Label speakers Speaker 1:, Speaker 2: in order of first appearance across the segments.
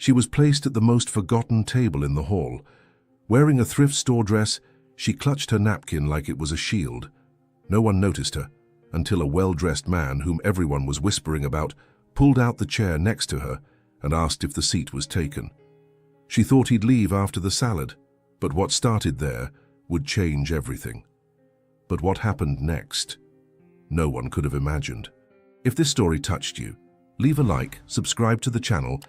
Speaker 1: She was placed at the most forgotten table in the hall. Wearing a thrift store dress, she clutched her napkin like it was a shield. No one noticed her, until a well-dressed man, whom everyone was whispering about, pulled out the chair next to her and asked if the seat was taken. She thought he'd leave after the salad, but what started there would change everything. But what happened next, no one could have imagined. If this story touched you, leave a like, subscribe to the channel,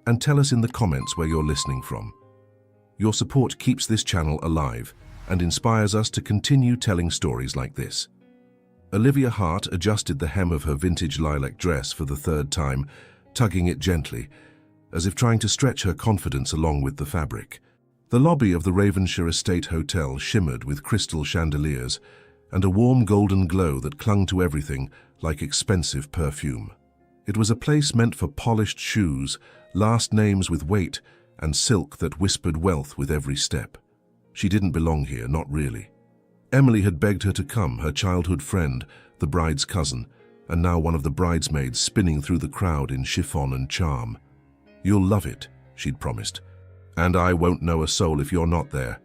Speaker 1: and tell us in the comments where you're listening from. Your support keeps this channel alive and inspires us to continue telling stories like this. Olivia Hart adjusted the hem of her vintage lilac dress for the third time, tugging it gently, as if trying to stretch her confidence along with the fabric. The lobby of the Ravensshire Estate Hotel shimmered with crystal chandeliers and a warm golden glow that clung to everything like expensive perfume. It was a place meant for polished shoes, last names with weight, and silk that whispered wealth with every step. She didn't belong here, not really. Emily had begged her to come, her childhood friend, the bride's cousin, and now one of the bridesmaids spinning through the crowd in chiffon and charm. "You'll love it," she'd promised. "And I won't know a soul if you're not there."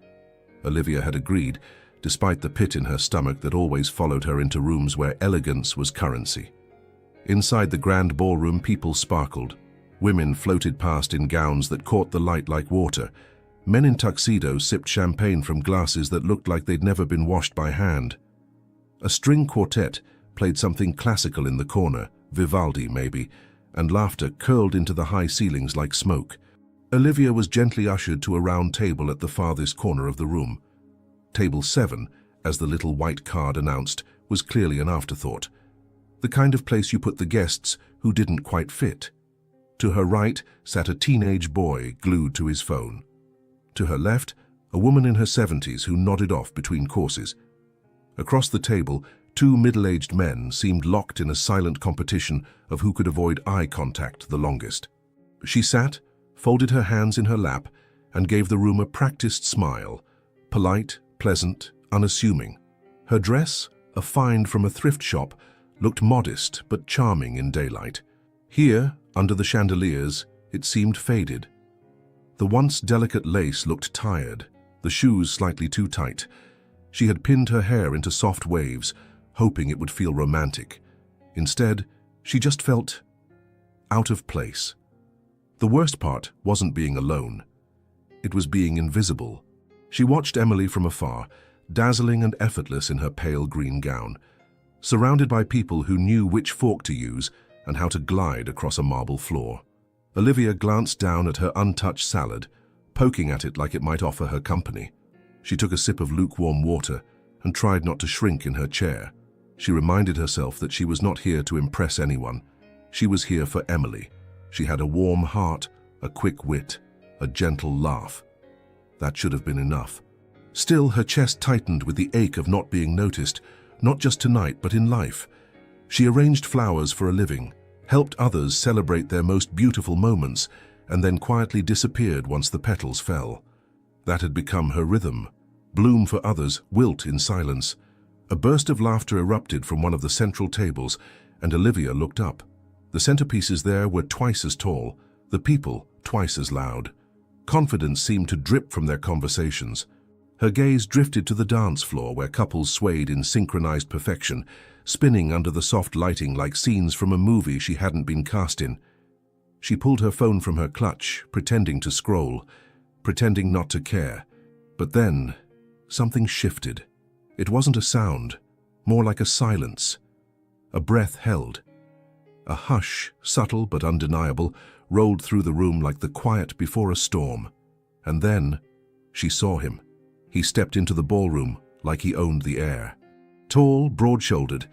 Speaker 1: Olivia had agreed, despite the pit in her stomach that always followed her into rooms where elegance was currency. Inside the grand ballroom, people sparkled. Women floated past in gowns that caught the light like water. Men in tuxedos sipped champagne from glasses that looked like they'd never been washed by hand. A string quartet played something classical in the corner, Vivaldi maybe, and laughter curled into the high ceilings like smoke. Olivia was gently ushered to a round table at the farthest corner of the room. Table 7, as the little white card announced, was clearly an afterthought. The kind of place you put the guests who didn't quite fit. To her right sat a teenage boy glued to his phone. To her left, a woman in her 70s who nodded off between courses. Across the table, two middle-aged men seemed locked in a silent competition of who could avoid eye contact the longest. She sat, folded her hands in her lap, and gave the room a practiced smile, polite, pleasant, unassuming. Her dress, a find from a thrift shop, looked modest but charming in daylight. Here, under the chandeliers, it seemed faded. The once delicate lace looked tired, the shoes slightly too tight. She had pinned her hair into soft waves, hoping it would feel romantic. Instead, she just felt out of place. The worst part wasn't being alone. It was being invisible. She watched Emily from afar, dazzling and effortless in her pale green gown, surrounded by people who knew which fork to use and how to glide across a marble floor. Olivia glanced down at her untouched salad, poking at it like it might offer her company. She took a sip of lukewarm water and tried not to shrink in her chair. She reminded herself that she was not here to impress anyone. She was here for Emily. She had a warm heart, a quick wit, a gentle laugh. That should have been enough. Still, her chest tightened with the ache of not being noticed, not just tonight, but in life. She arranged flowers for a living, helped others celebrate their most beautiful moments, and then quietly disappeared once the petals fell. That had become her rhythm. Bloom for others, wilt in silence. A burst of laughter erupted from one of the central tables, and Olivia looked up. The centerpieces there were twice as tall, the people twice as loud. Confidence seemed to drip from their conversations. Her gaze drifted to the dance floor where couples swayed in synchronized perfection, spinning under the soft lighting like scenes from a movie she hadn't been cast in. She pulled her phone from her clutch, pretending to scroll, pretending not to care. But then, something shifted. It wasn't a sound, more like a silence. A breath held. A hush, subtle but undeniable, rolled through the room like the quiet before a storm. And then, she saw him. He stepped into the ballroom like he owned the air. Tall, broad-shouldered,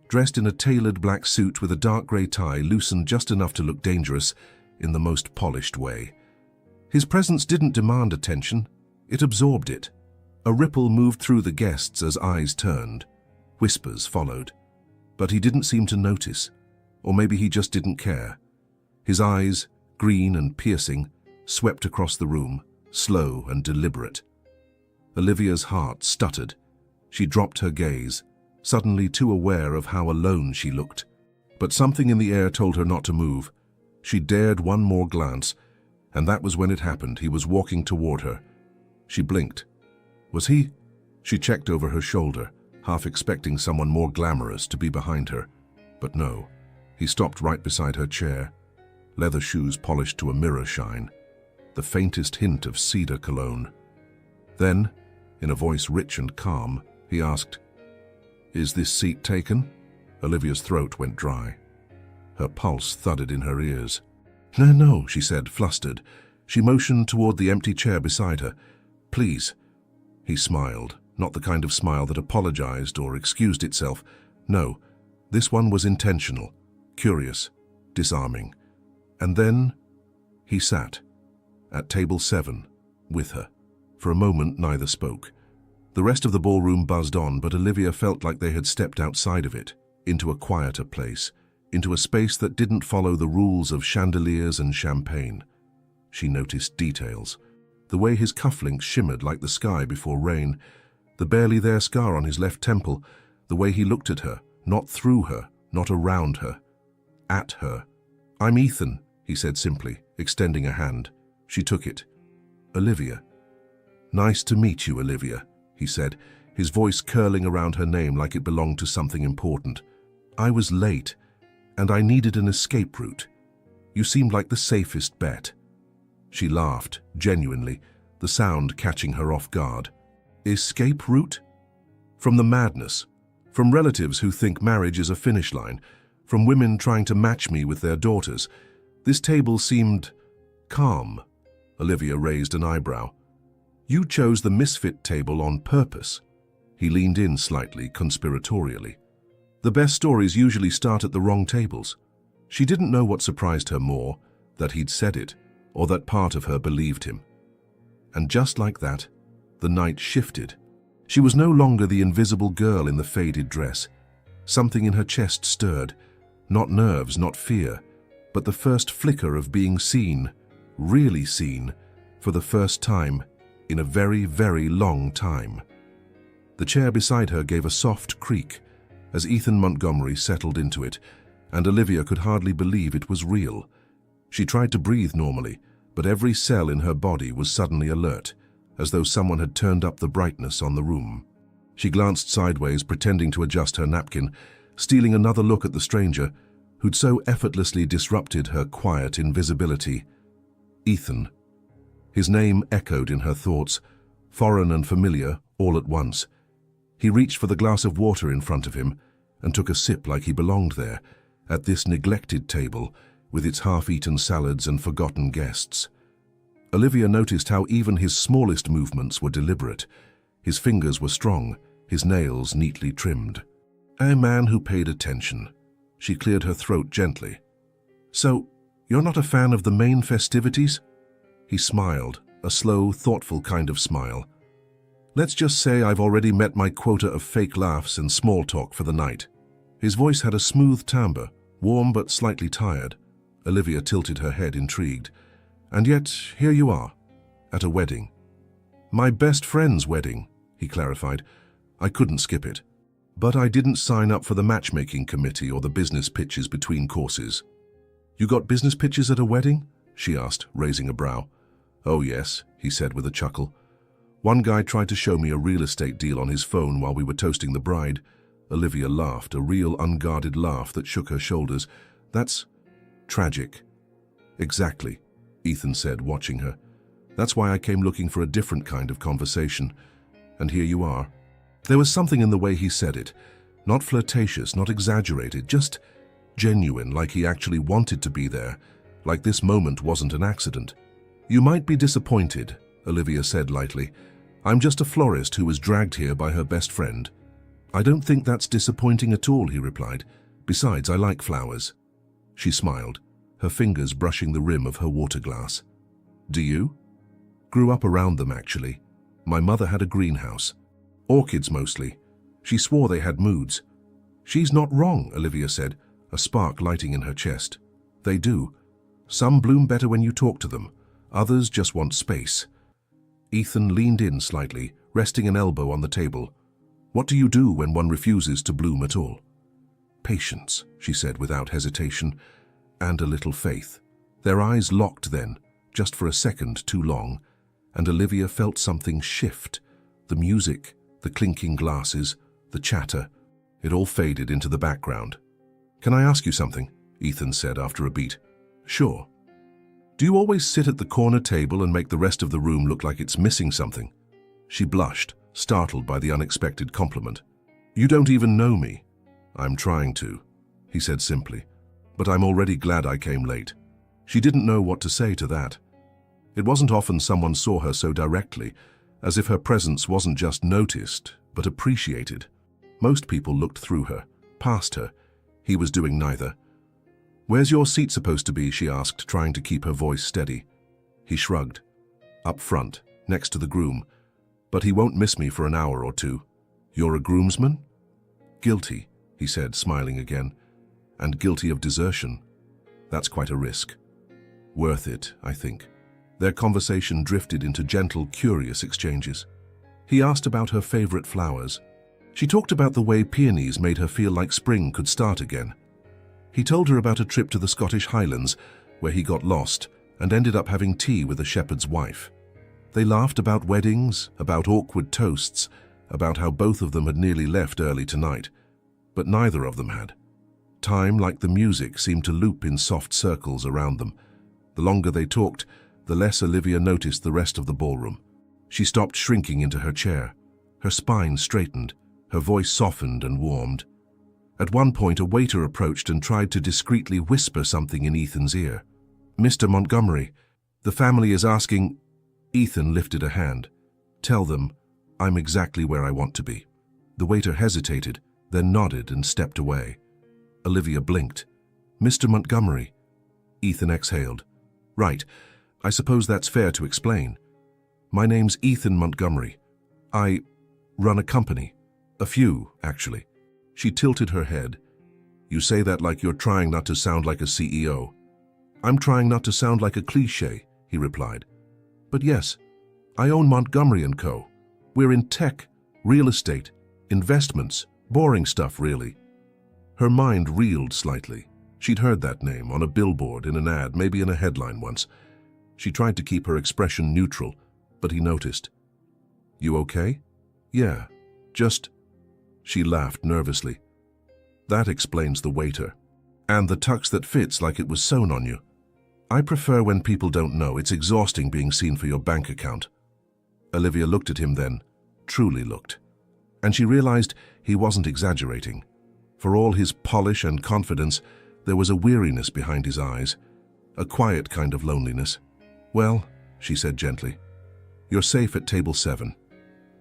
Speaker 1: dressed in a tailored black suit with a dark grey tie loosened just enough to look dangerous in the most polished way. His presence didn't demand attention, it absorbed it. A ripple moved through the guests as eyes turned. Whispers followed. But he didn't seem to notice, or maybe he just didn't care. His eyes, green and piercing, swept across the room, slow and deliberate. Olivia's heart stuttered. She dropped her gaze, suddenly too aware of how alone she looked. But something in the air told her not to move. She dared one more glance, And that was when it happened. He was walking toward her. She blinked. Was he? She checked over her shoulder, half expecting someone more glamorous to be behind her. But no. He stopped right beside her chair, leather shoes polished to a mirror shine, the faintest hint of cedar cologne. Then, in a voice rich and calm, he asked, "Is this seat taken?" Olivia's throat went dry. Her pulse thudded in her ears. No, she said, flustered. She motioned toward the empty chair beside her. "Please." He smiled, not the kind of smile that apologized or excused itself. No, this one was intentional, curious, disarming. And then he sat, at table 7, with her. For a moment, neither spoke. The rest of the ballroom buzzed on, but Olivia felt like they had stepped outside of it, into a quieter place, into a space that didn't follow the rules of chandeliers and champagne. She noticed details. The way his cufflinks shimmered like the sky before rain, the barely there scar on his left temple, the way he looked at her, not through her, not around her, at her. "I'm Ethan," he said simply, extending a hand. She took it. "Olivia." "Nice to meet you, Olivia," he said, his voice curling around her name like it belonged to something important. "I was late, and I needed an escape route. You seemed like the safest bet." She laughed, genuinely, the sound catching her off guard. "Escape route?" "From the madness. From relatives who think marriage is a finish line. From women trying to match me with their daughters. This table seemed calm." Olivia raised an eyebrow. "You chose the misfit table on purpose." He leaned in slightly, conspiratorially. "The best stories usually start at the wrong tables." She didn't know what surprised her more, that he'd said it, or that part of her believed him. And just like that, the night shifted. She was no longer the invisible girl in the faded dress. Something in her chest stirred, not nerves, not fear, but the first flicker of being seen, really seen, for the first time in a very, very long time. The chair beside her gave a soft creak as Ethan Montgomery settled into it, and Olivia could hardly believe it was real. She tried to breathe normally, but every cell in her body was suddenly alert, as though someone had turned up the brightness on the room. She glanced sideways, pretending to adjust her napkin, stealing another look at the stranger, who'd so effortlessly disrupted her quiet invisibility. Ethan. His name echoed in her thoughts, foreign and familiar, all at once. He reached for the glass of water in front of him and took a sip like he belonged there, at this neglected table, with its half-eaten salads and forgotten guests. Olivia noticed how even his smallest movements were deliberate. His fingers were strong, his nails neatly trimmed. A man who paid attention. She cleared her throat gently. "So, you're not a fan of the main festivities?" He smiled, a slow, thoughtful kind of smile. "Let's just say I've already met my quota of fake laughs and small talk for the night." His voice had a smooth timbre, warm but slightly tired. Olivia tilted her head, intrigued. "And yet, here you are, at a wedding." "My best friend's wedding," he clarified. "I couldn't skip it. But I didn't sign up for the matchmaking committee or the business pitches between courses." "You got business pitches at a wedding?" she asked, raising a brow. "Oh yes," he said with a chuckle. "One guy tried to show me a real estate deal on his phone while we were toasting the bride." Olivia laughed, a real unguarded laugh that shook her shoulders. "That's tragic." "Exactly," Ethan said, watching her. "That's why I came looking for a different kind of conversation. And here you are." There was something in the way he said it, not flirtatious, not exaggerated, just genuine, like he actually wanted to be there, like this moment wasn't an accident. "You might be disappointed," Olivia said lightly. "I'm just a florist who was dragged here by her best friend." "I don't think that's disappointing at all," he replied. "Besides, I like flowers." She smiled, her fingers brushing the rim of her water glass. "Do you?" "Grew up around them, actually. My mother had a greenhouse. Orchids mostly. She swore they had moods." "She's not wrong," Olivia said, a spark lighting in her chest. "They do. Some bloom better when you talk to them. Others just want space." Ethan leaned in slightly, resting an elbow on the table. "What do you do when one refuses to bloom at all?" "Patience," she said without hesitation, "and a little faith." Their eyes locked then, just for a second too long, and Olivia felt something shift. The music, the clinking glasses, the chatter, it all faded into the background. "Can I ask you something?" Ethan said after a beat. "Sure." "Do you always sit at the corner table and make the rest of the room look like it's missing something?" She blushed, startled by the unexpected compliment. "You don't even know me." "I'm trying to," he said simply, "but I'm already glad I came late." She didn't know what to say to that. It wasn't often someone saw her so directly, as if her presence wasn't just noticed, but appreciated. Most people looked through her, past her. He was doing neither. "Where's your seat supposed to be?" she asked, trying to keep her voice steady. He shrugged. "Up front, next to the groom. But he won't miss me for an hour or two." "You're a groomsman?" "Guilty," he said, smiling again. "And guilty of desertion. That's quite a risk." "Worth it, I think." Their conversation drifted into gentle, curious exchanges. He asked about her favorite flowers. She talked about the way peonies made her feel like spring could start again. He told her about a trip to the Scottish Highlands, where he got lost and ended up having tea with a shepherd's wife. They laughed about weddings, about awkward toasts, about how both of them had nearly left early tonight, but neither of them had. Time, like the music, seemed to loop in soft circles around them. The longer they talked, the less Olivia noticed the rest of the ballroom. She stopped shrinking into her chair. Her spine straightened, her voice softened and warmed. At one point, a waiter approached and tried to discreetly whisper something in Ethan's ear. "Mr. Montgomery, the family is asking—" Ethan lifted a hand. "Tell them I'm exactly where I want to be." The waiter hesitated, then nodded and stepped away. Olivia blinked. "Mr. Montgomery." Ethan exhaled. "Right, I suppose that's fair to explain. My name's Ethan Montgomery. I run a company. A few, actually." She tilted her head. "You say that like you're trying not to sound like a CEO." "I'm trying not to sound like a cliché," he replied. "But yes, I own Montgomery & Co. We're in tech, real estate, investments, boring stuff really." Her mind reeled slightly. She'd heard that name on a billboard, in an ad, maybe in a headline once. She tried to keep her expression neutral, but he noticed. "You okay?" "Yeah, just—" She laughed nervously. "That explains the waiter. And the tux that fits like it was sewn on you. I prefer when people don't know. It's exhausting being seen for your bank account." Olivia looked at him then, truly looked. And she realized he wasn't exaggerating. For all his polish and confidence, there was a weariness behind his eyes, a quiet kind of loneliness. "Well," she said gently, "you're safe at table 7.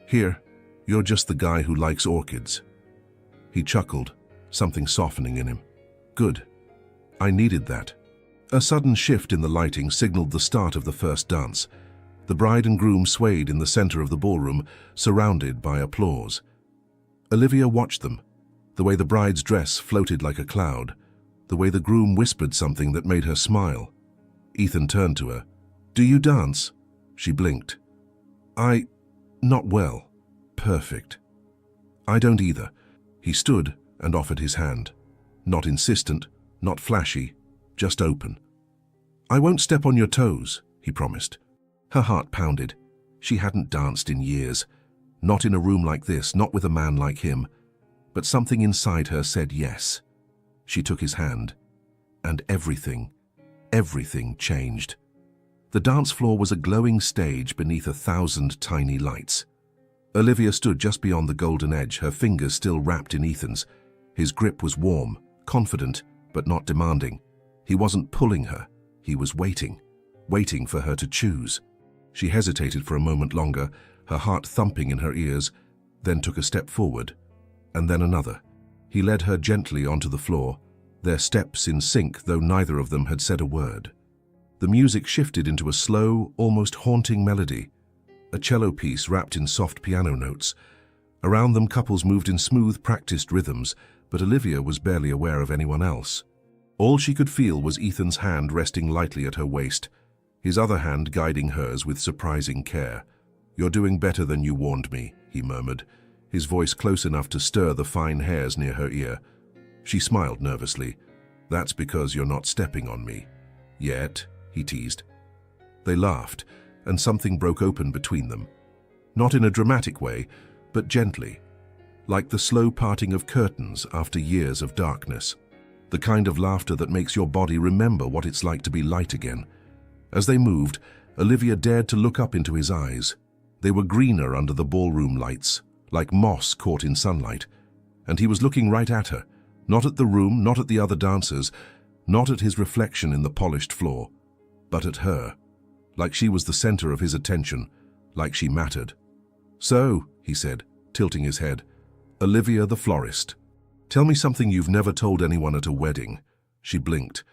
Speaker 1: Here, you're just the guy who likes orchids." He chuckled, something softening in him. "Good. I needed that." A sudden shift in the lighting signaled the start of the first dance. The bride and groom swayed in the center of the ballroom, surrounded by applause. Olivia watched them, the way the bride's dress floated like a cloud, the way the groom whispered something that made her smile. Ethan turned to her. "Do you dance?" She blinked. Not well. Perfect." "I don't either." He stood and offered his hand. Not insistent, not flashy, just open. "I won't step on your toes," he promised. Her heart pounded. She hadn't danced in years. Not in a room like this, not with a man like him. But something inside her said yes. She took his hand. And everything changed. The dance floor was a glowing stage beneath 1,000 tiny lights. Olivia stood just beyond the golden edge, her fingers still wrapped in Ethan's. His grip was warm, confident, but not demanding. He wasn't pulling her. He was waiting for her to choose. She hesitated for a moment longer, her heart thumping in her ears, then took a step forward, and then another. He led her gently onto the floor, their steps in sync, though neither of them had said a word. The music shifted into a slow, almost haunting melody, a cello piece wrapped in soft piano notes. Around them, couples moved in smooth, practiced rhythms, but Olivia was barely aware of anyone else. All she could feel was Ethan's hand resting lightly at her waist, his other hand guiding hers with surprising care. "You're doing better than you warned me," he murmured, his voice close enough to stir the fine hairs near her ear. She smiled nervously. "That's because you're not stepping on me. Yet," he teased. They laughed, and something broke open between them. Not in a dramatic way, but gently, like the slow parting of curtains after years of darkness. The kind of laughter that makes your body remember what it's like to be light again. As they moved, Olivia dared to look up into his eyes. They were greener under the ballroom lights, like moss caught in sunlight. And he was looking right at her, not at the room, not at the other dancers, not at his reflection in the polished floor, but at her, like she was the center of his attention, like she mattered. "So," he said, tilting his head, "Olivia the florist. Tell me something you've never told anyone at a wedding." She blinked.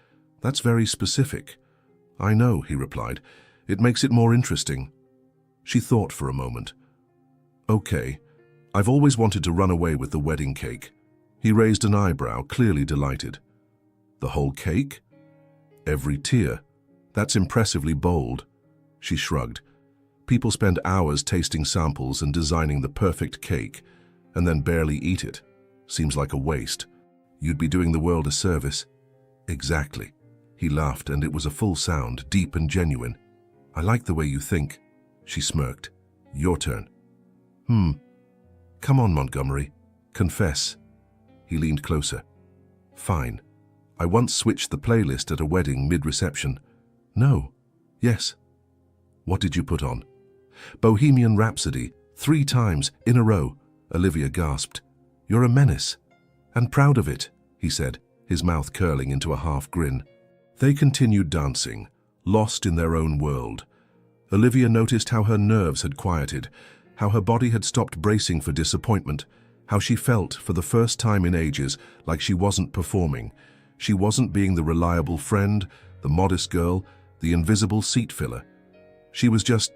Speaker 1: "That's very specific." "I know," he replied. "It makes it more interesting." She thought for a moment. "Okay, I've always wanted to run away with the wedding cake." He raised an eyebrow, clearly delighted. "The whole cake?" "Every tier. That's impressively bold." She shrugged. "People spend hours tasting samples and designing the perfect cake, and then barely eat it. Seems like a waste. You'd be doing the world a service." "Exactly." He laughed, and it was a full sound, deep and genuine. "I like the way you think." She smirked. "Your turn." Come on, Montgomery. Confess." He leaned closer. "Fine. I once switched the playlist at a wedding mid-reception." "No." "Yes." "What did you put on?" "Bohemian Rhapsody, 3 times in a row." Olivia gasped. "You're a menace." "And proud of it," he said, his mouth curling into a half grin. They continued dancing, lost in their own world. Olivia noticed how her nerves had quieted, how her body had stopped bracing for disappointment, how she felt, for the first time in ages, like she wasn't performing. She wasn't being the reliable friend, the modest girl, the invisible seat filler. She was just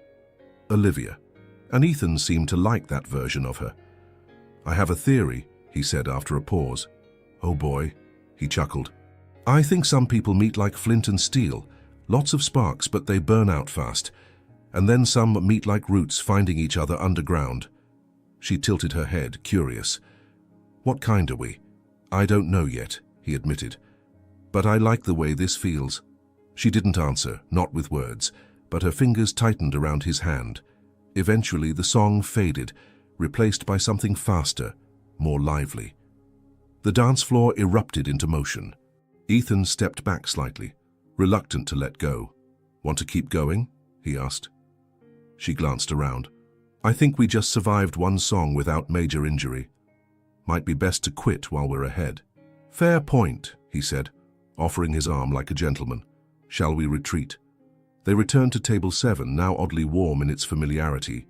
Speaker 1: Olivia, and Ethan seemed to like that version of her. "I have a theory," he said after a pause. "Oh boy," he chuckled. "I think some people meet like flint and steel, lots of sparks, but they burn out fast. And then some meet like roots, finding each other underground." She tilted her head, curious. "What kind are we?" "I don't know yet," he admitted. "But I like the way this feels." She didn't answer, not with words, but her fingers tightened around his hand. Eventually the song faded, replaced by something faster, more lively. The dance floor erupted into motion. Ethan stepped back slightly, reluctant to let go. "Want to keep going?" he asked. She glanced around. "I think we just survived one song without major injury. Might be best to quit while we're ahead." "Fair point," he said, offering his arm like a gentleman. "Shall we retreat?" They returned to table 7, now oddly warm in its familiarity.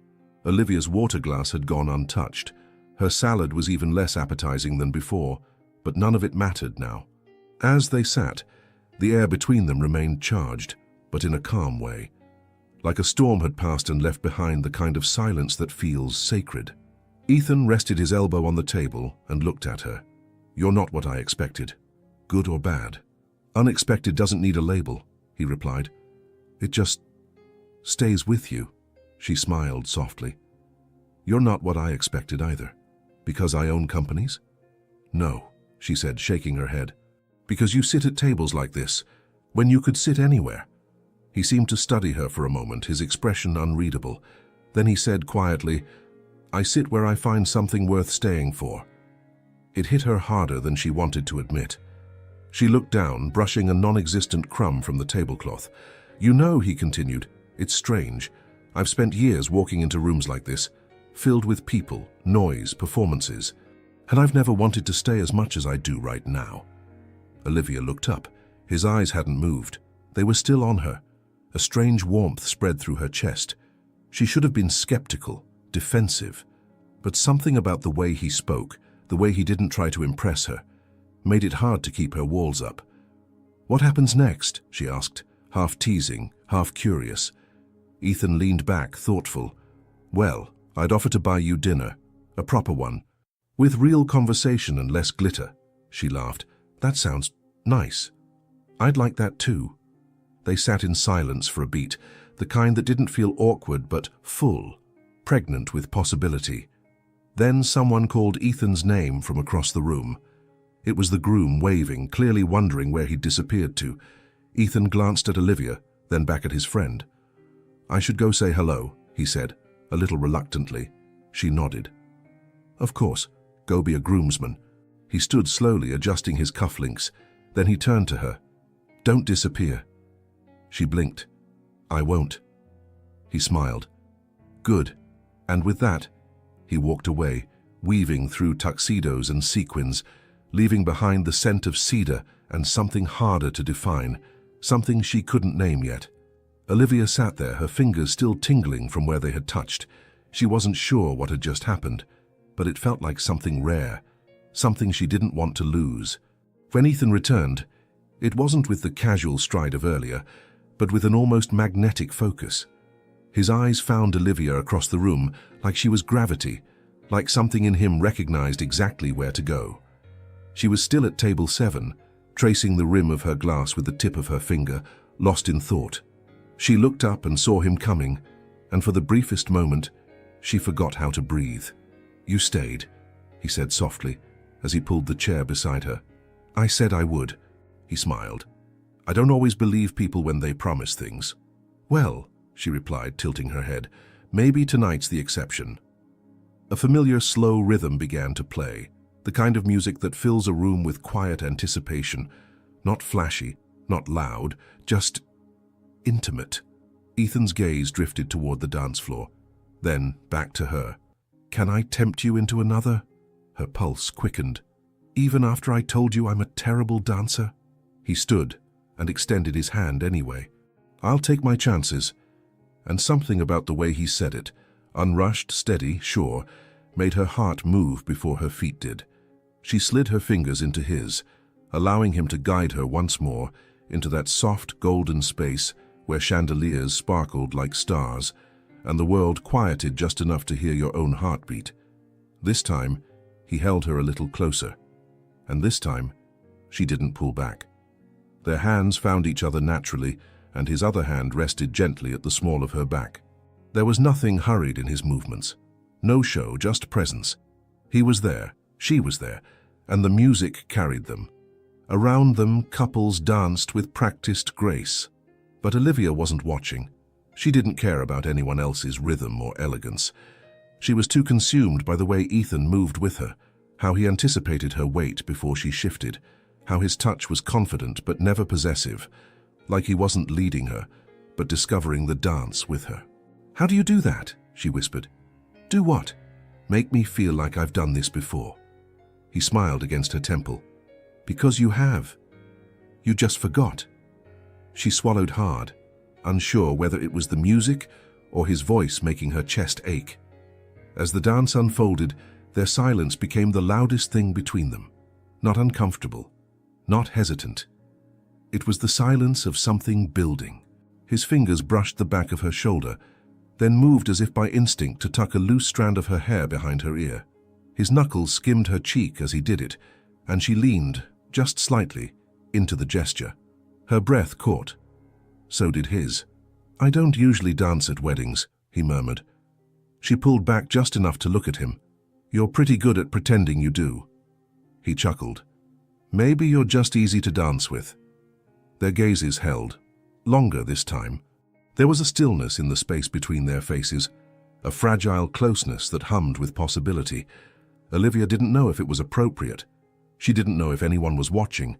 Speaker 1: Olivia's water glass had gone untouched. Her salad was even less appetizing than before, but none of it mattered now. As they sat, the air between them remained charged, but in a calm way. Like a storm had passed and left behind the kind of silence that feels sacred. Ethan rested his elbow on the table and looked at her. "You're not what I expected. Good or bad?" "Unexpected doesn't need a label," he replied. "It just stays with you." She smiled softly. "You're not what I expected either. Because I own companies?" "No," she said, shaking her head. "Because you sit at tables like this, when you could sit anywhere." He seemed to study her for a moment, his expression unreadable. Then he said quietly, "I sit where I find something worth staying for." It hit her harder than she wanted to admit. She looked down, brushing a non-existent crumb from the tablecloth. "You know," he continued, "it's strange. I've spent years walking into rooms like this, filled with people, noise, performances, and I've never wanted to stay as much as I do right now." Olivia looked up. His eyes hadn't moved. They were still on her. A strange warmth spread through her chest. She should have been skeptical, defensive, but something about the way he spoke, the way he didn't try to impress her, made it hard to keep her walls up. "What happens next?" she asked, half teasing, half curious. Ethan leaned back, thoughtful. "Well, I'd offer to buy you dinner, a proper one, with real conversation and less glitter." She laughed. "That sounds nice. I'd like that too." They sat in silence for a beat, the kind that didn't feel awkward but full, pregnant with possibility. Then someone called Ethan's name from across the room. It was the groom, waving, clearly wondering where he'd disappeared to. Ethan glanced at Olivia, then back at his friend. "I should go say hello," he said, a little reluctantly. She nodded. "Of course, go be a groomsman." He stood slowly, adjusting his cufflinks. Then he turned to her. "Don't disappear." She blinked. "I won't." He smiled. "Good." And with that, he walked away, weaving through tuxedos and sequins, leaving behind the scent of cedar and something harder to define, something she couldn't name yet. Olivia sat there, her fingers still tingling from where they had touched. She wasn't sure what had just happened, but it felt like something rare, something she didn't want to lose. When Ethan returned, it wasn't with the casual stride of earlier, but with an almost magnetic focus. His eyes found Olivia across the room, like she was gravity, like something in him recognized exactly where to go. She was still at table 7, tracing the rim of her glass with the tip of her finger, lost in thought. She looked up and saw him coming, and for the briefest moment, she forgot how to breathe. "You stayed," he said softly, as he pulled the chair beside her. "I said I would." He smiled. "I don't always believe people when they promise things." "Well," she replied, tilting her head, "maybe tonight's the exception." A familiar slow rhythm began to play, the kind of music that fills a room with quiet anticipation, not flashy, not loud, just intimate. Ethan's gaze drifted toward the dance floor, then back to her. "Can I tempt you into another?" Her pulse quickened. "Even after I told you I'm a terrible dancer?" He stood and extended his hand anyway. "I'll take my chances." And something about the way he said it, unrushed, steady, sure, made her heart move before her feet did. She slid her fingers into his, allowing him to guide her once more into that soft golden space where chandeliers sparkled like stars and the world quieted just enough to hear your own heartbeat. This time, he held her a little closer, and this time, she didn't pull back. Their hands found each other naturally, and his other hand rested gently at the small of her back. There was nothing hurried in his movements. No show, just presence. He was there, she was there, and the music carried them. Around them, couples danced with practiced grace. But Olivia wasn't watching. She didn't care about anyone else's rhythm or elegance. She was too consumed by the way Ethan moved with her, how he anticipated her weight before she shifted, how his touch was confident but never possessive, like he wasn't leading her, but discovering the dance with her. "How do you do that?" she whispered. "Do what?" "Make me feel like I've done this before." He smiled against her temple. "Because you have. You just forgot." She swallowed hard, unsure whether it was the music or his voice making her chest ache. As the dance unfolded, their silence became the loudest thing between them. Not uncomfortable, not hesitant. It was the silence of something building. His fingers brushed the back of her shoulder, then moved as if by instinct to tuck a loose strand of her hair behind her ear. His knuckles skimmed her cheek as he did it, and she leaned, just slightly, into the gesture. Her breath caught. So did his. "I don't usually dance at weddings," he murmured. She pulled back just enough to look at him. "You're pretty good at pretending you do." He chuckled. "Maybe you're just easy to dance with." Their gazes held, longer this time. There was a stillness in the space between their faces, a fragile closeness that hummed with possibility. Olivia didn't know if it was appropriate. She didn't know if anyone was watching,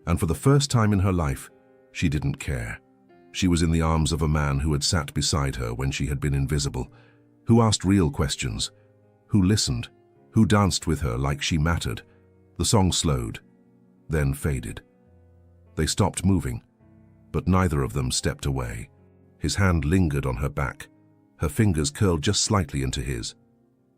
Speaker 1: and for the first time in her life, she didn't care. She was in the arms of a man who had sat beside her when she had been invisible, who asked real questions, who listened, who danced with her like she mattered. The song slowed, then faded. They stopped moving, but neither of them stepped away. His hand lingered on her back, her fingers curled just slightly into his.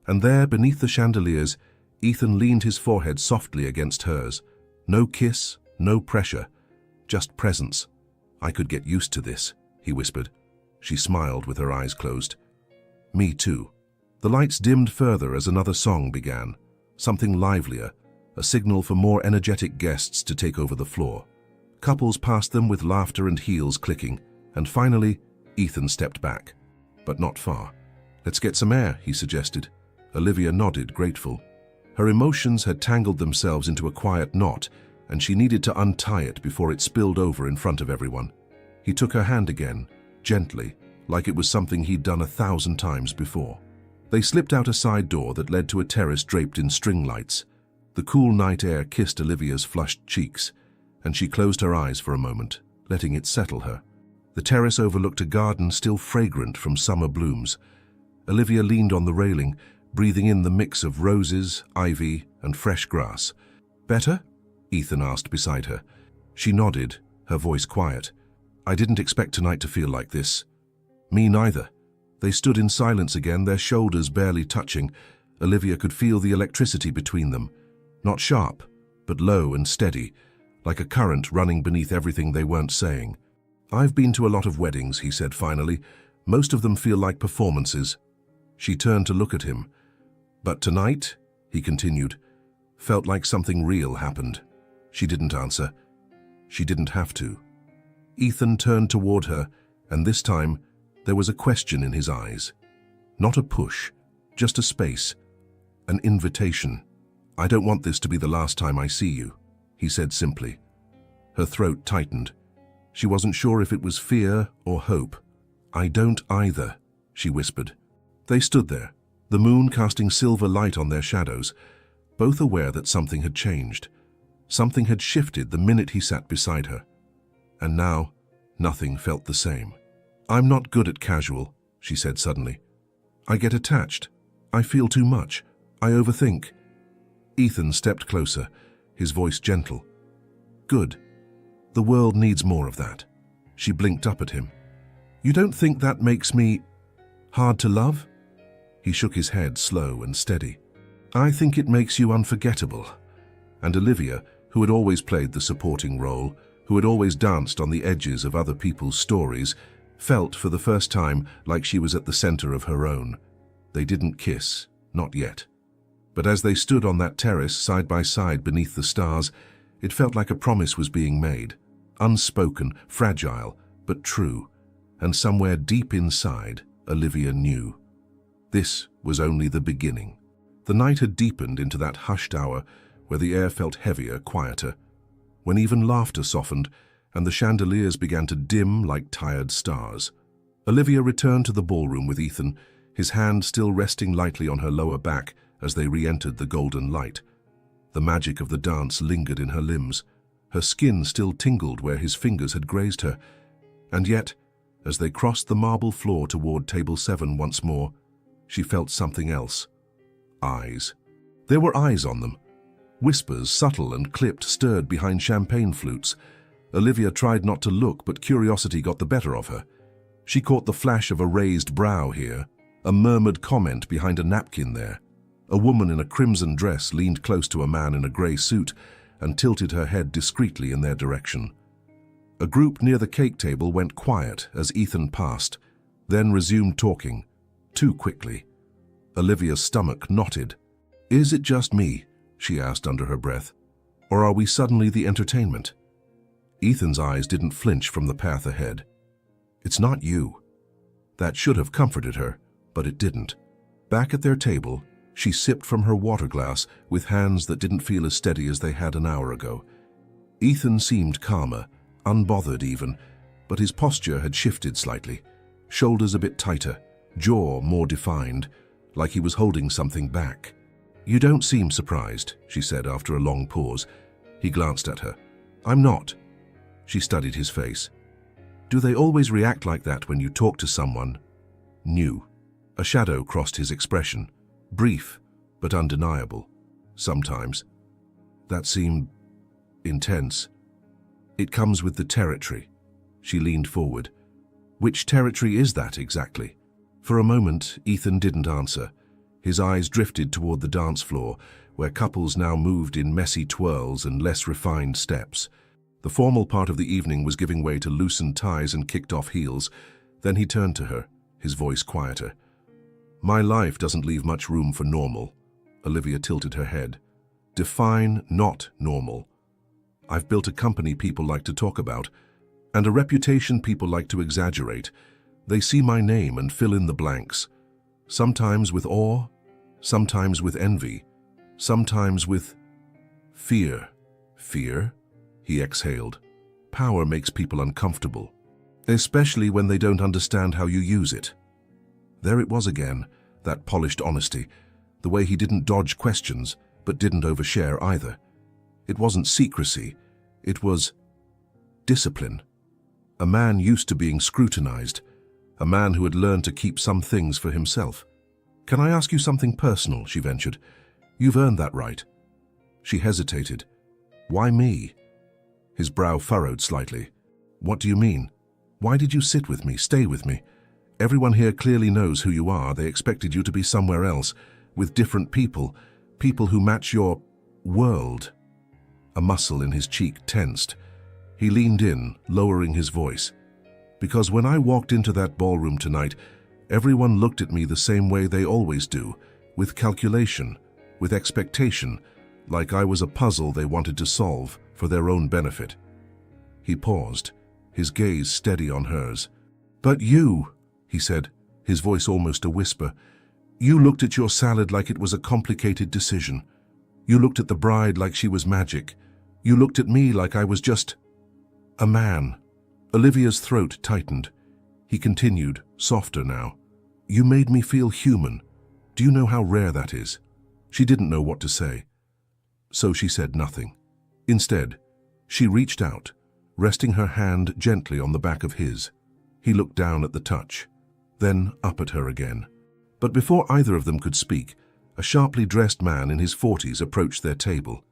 Speaker 1: And there, beneath the chandeliers, Ethan leaned his forehead softly against hers. No kiss, no pressure, just presence. "I could get used to this," he whispered. She smiled with her eyes closed. "Me too." The lights dimmed further as another song began, something livelier, a signal for more energetic guests to take over the floor. Couples passed them with laughter and heels clicking, and finally, Ethan stepped back. But not far. "Let's get some air," he suggested. Olivia nodded, grateful. Her emotions had tangled themselves into a quiet knot, and she needed to untie it before it spilled over in front of everyone. He took her hand again, gently, like it was something he'd done 1,000 times before. They slipped out a side door that led to a terrace draped in string lights. The cool night air kissed Olivia's flushed cheeks, and she closed her eyes for a moment, letting it settle her. The terrace overlooked a garden still fragrant from summer blooms. Olivia leaned on the railing, breathing in the mix of roses, ivy, and fresh grass. "Better?" Ethan asked beside her. She nodded, her voice quiet. "I didn't expect tonight to feel like this." "Me neither." They stood in silence again, their shoulders barely touching. Olivia could feel the electricity between them. Not sharp, but low and steady, like a current running beneath everything they weren't saying. "I've been to a lot of weddings," he said finally. "Most of them feel like performances." She turned to look at him. "But tonight," he continued, "felt like something real happened." She didn't answer. She didn't have to. Ethan turned toward her, and this time there was a question in his eyes. Not a push, just a space, an invitation. "I don't want this to be the last time I see you," he said simply. Her throat tightened. She wasn't sure if it was fear or hope. "I don't either," she whispered. They stood there, the moon casting silver light on their shadows, both aware that something had changed. Something had shifted the minute he sat beside her. And now, nothing felt the same. "I'm not good at casual," she said suddenly. "I get attached. I feel too much. I overthink." Ethan stepped closer, his voice gentle. "Good. The world needs more of that." She blinked up at him. "You don't think that makes me hard to love?" He shook his head, slow and steady. "I think it makes you unforgettable." And Olivia, who had always played the supporting role, who had always danced on the edges of other people's stories, felt for the first time like she was at the center of her own. They didn't kiss, not yet. But as they stood on that terrace side by side beneath the stars, it felt like a promise was being made. Unspoken, fragile, but true. And somewhere deep inside, Olivia knew. This was only the beginning. The night had deepened into that hushed hour where the air felt heavier, quieter, when even laughter softened and the chandeliers began to dim like tired stars. Olivia returned to the ballroom with Ethan, his hand still resting lightly on her lower back as they re-entered the golden light. The magic of the dance lingered in her limbs. Her skin still tingled where his fingers had grazed her. And yet, as they crossed the marble floor toward table 7 once more, she felt something else. Eyes. There were eyes on them. Whispers, subtle and clipped, stirred behind champagne flutes. Olivia tried not to look, but curiosity got the better of her. She caught the flash of a raised brow here, a murmured comment behind a napkin there. A woman in a crimson dress leaned close to a man in a grey suit and tilted her head discreetly in their direction. A group near the cake table went quiet as Ethan passed, then resumed talking, too quickly. Olivia's stomach knotted. "Is it just me?" she asked under her breath. "Or are we suddenly the entertainment?" Ethan's eyes didn't flinch from the path ahead. "It's not you." That should have comforted her, but it didn't. Back at their table, she sipped from her water glass with hands that didn't feel as steady as they had an hour ago. Ethan seemed calmer, unbothered even, but his posture had shifted slightly. Shoulders a bit tighter, jaw more defined, like he was holding something back. "You don't seem surprised," she said after a long pause. He glanced at her. "I'm not." She studied his face. "Do they always react like that when you talk to someone new?" A shadow crossed his expression. Brief, but undeniable. "Sometimes." That seemed intense. "It comes with the territory." She leaned forward. "Which territory is that exactly?" For a moment, Ethan didn't answer. His eyes drifted toward the dance floor, where couples now moved in messy twirls and less refined steps. The formal part of the evening was giving way to loosened ties and kicked-off heels. Then he turned to her, his voice quieter. "My life doesn't leave much room for normal." Olivia tilted her head. "Define not normal." "I've built a company people like to talk about, and a reputation people like to exaggerate. They see my name and fill in the blanks. Sometimes with awe, sometimes with envy, sometimes with fear." "Fear?" He exhaled. "Power makes people uncomfortable." especially when they don't understand how you use it. There it was again, that polished honesty, the way he didn't dodge questions, but didn't overshare either. It wasn't secrecy, it was discipline. A man used to being scrutinized, a man who had learned to keep some things for himself. "Can I ask you something personal?" she ventured. "You've earned that right." She hesitated. "Why me?" His brow furrowed slightly. "What do you mean? Why did you sit with me, stay with me? Everyone here clearly knows who you are. They expected you to be somewhere else, with different people, people who match your world." A muscle in his cheek tensed. He leaned in, lowering his voice. "Because when I walked into that ballroom tonight, everyone looked at me the same way they always do, with calculation, with expectation, like I was a puzzle they wanted to solve for their own benefit." He paused, his gaze steady on hers. "But you," he said, his voice almost a whisper, "you looked at your salad like it was a complicated decision. You looked at the bride like she was magic. You looked at me like I was just a man." Olivia's throat tightened. He continued, softer now. "You made me feel human. Do you know how rare that is?" She didn't know what to say, so she said nothing. Instead, she reached out, resting her hand gently on the back of his. He looked down at the touch, then up at her again. But before either of them could speak, a sharply dressed man in his 40s approached their table.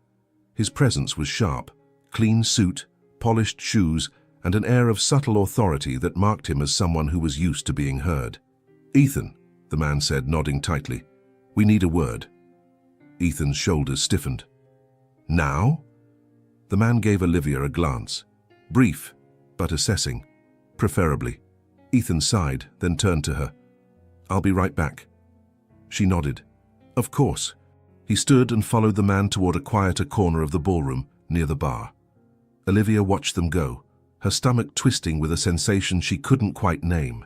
Speaker 1: His presence was sharp, clean suit, polished shoes, and an air of subtle authority that marked him as someone who was used to being heard. "Ethan," the man said, nodding tightly, "we need a word." Ethan's shoulders stiffened. "Now?" The man gave Olivia a glance. Brief, but assessing. "Preferably." Ethan sighed, then turned to her. "I'll be right back." She nodded. "Of course." He stood and followed the man toward a quieter corner of the ballroom, near the bar. Olivia watched them go, her stomach twisting with a sensation she couldn't quite name.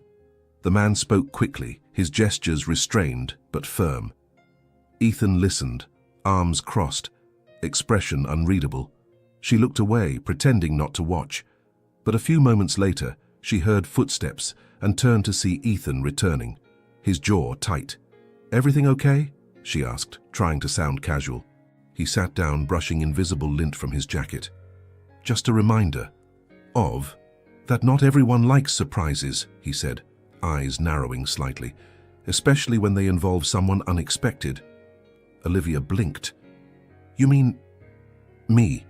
Speaker 1: The man spoke quickly, his gestures restrained but firm. Ethan listened, arms crossed, expression unreadable. She looked away, pretending not to watch. But a few moments later, she heard footsteps and turned to see Ethan returning, his jaw tight. "Everything okay?" she asked, trying to sound casual. He sat down, brushing invisible lint from his jacket. "Just a reminder of that not everyone likes surprises," he said, eyes narrowing slightly, "especially when they involve someone unexpected." Olivia blinked. "You mean me?"